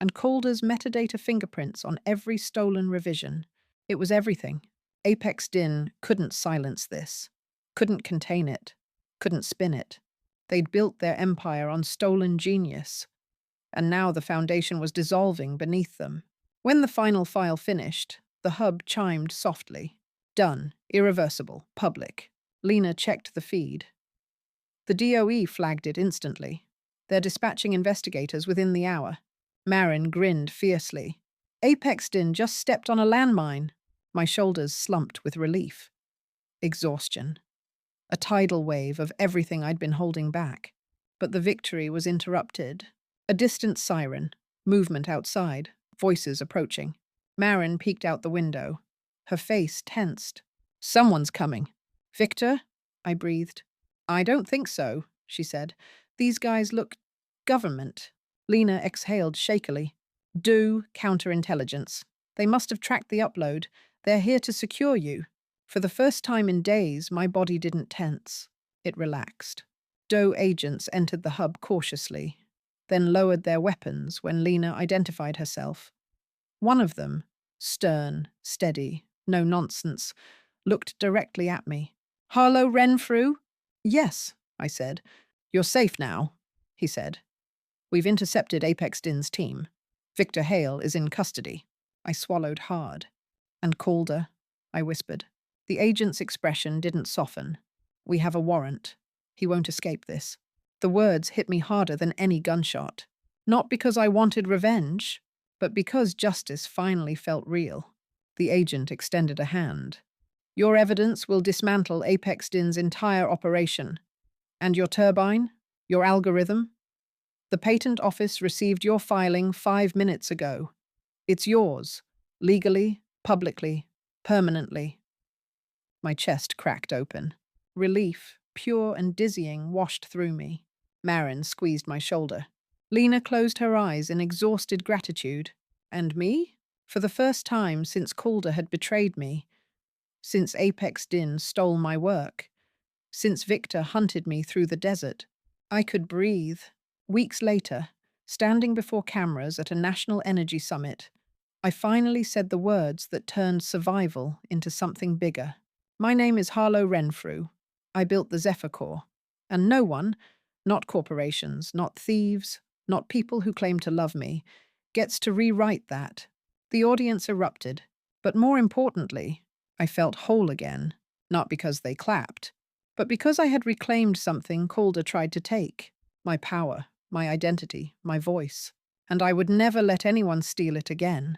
and Calder's metadata fingerprints on every stolen revision. It was everything. Apex Din couldn't silence this, couldn't contain it, couldn't spin it. They'd built their empire on stolen genius, and now the foundation was dissolving beneath them. When the final file finished, the hub chimed softly. Done. Irreversible. Public. Lena checked the feed. The DOE flagged it instantly. They're dispatching investigators within the hour. Marin grinned fiercely. Apex Din just stepped on a landmine. My shoulders slumped with relief. Exhaustion. A tidal wave of everything I'd been holding back. But the victory was interrupted. A distant siren, movement outside, voices approaching. Marin peeked out the window. Her face tensed. Someone's coming. Victor? I breathed. I don't think so, she said. These guys look government. Lena exhaled shakily. Do counterintelligence. They must have tracked the upload. They're here to secure you. For the first time in days, my body didn't tense. It relaxed. Doe agents entered the hub cautiously, then lowered their weapons when Lena identified herself. One of them, stern, steady, no nonsense, looked directly at me. Harlow Renfrew? Yes, I said. You're safe now, he said. We've intercepted Apex Din's team. Victor Hale is in custody. I swallowed hard. And Calder, I whispered. The agent's expression didn't soften. We have a warrant. He won't escape this. The words hit me harder than any gunshot. Not because I wanted revenge, but because justice finally felt real. The agent extended a hand. Your evidence will dismantle Apex Din's entire operation. And your turbine? Your algorithm? The patent office received your filing 5 minutes ago. It's yours. Legally, publicly, permanently. My chest cracked open. Relief, pure and dizzying, washed through me. Marin squeezed my shoulder. Lena closed her eyes in exhausted gratitude. And me? For the first time since Calder had betrayed me, since Apex Din stole my work, since Victor hunted me through the desert, I could breathe. Weeks later, standing before cameras at a national energy summit, I finally said the words that turned survival into something bigger. My name is Harlow Renfrew. I built the Zephyr Core. And no one, not corporations, not thieves, not people who claim to love me, gets to rewrite that. The audience erupted. But more importantly, I felt whole again. not because they clapped, but because I had reclaimed something Calder tried to take: my power, my identity, my voice. And I would never let anyone steal it again.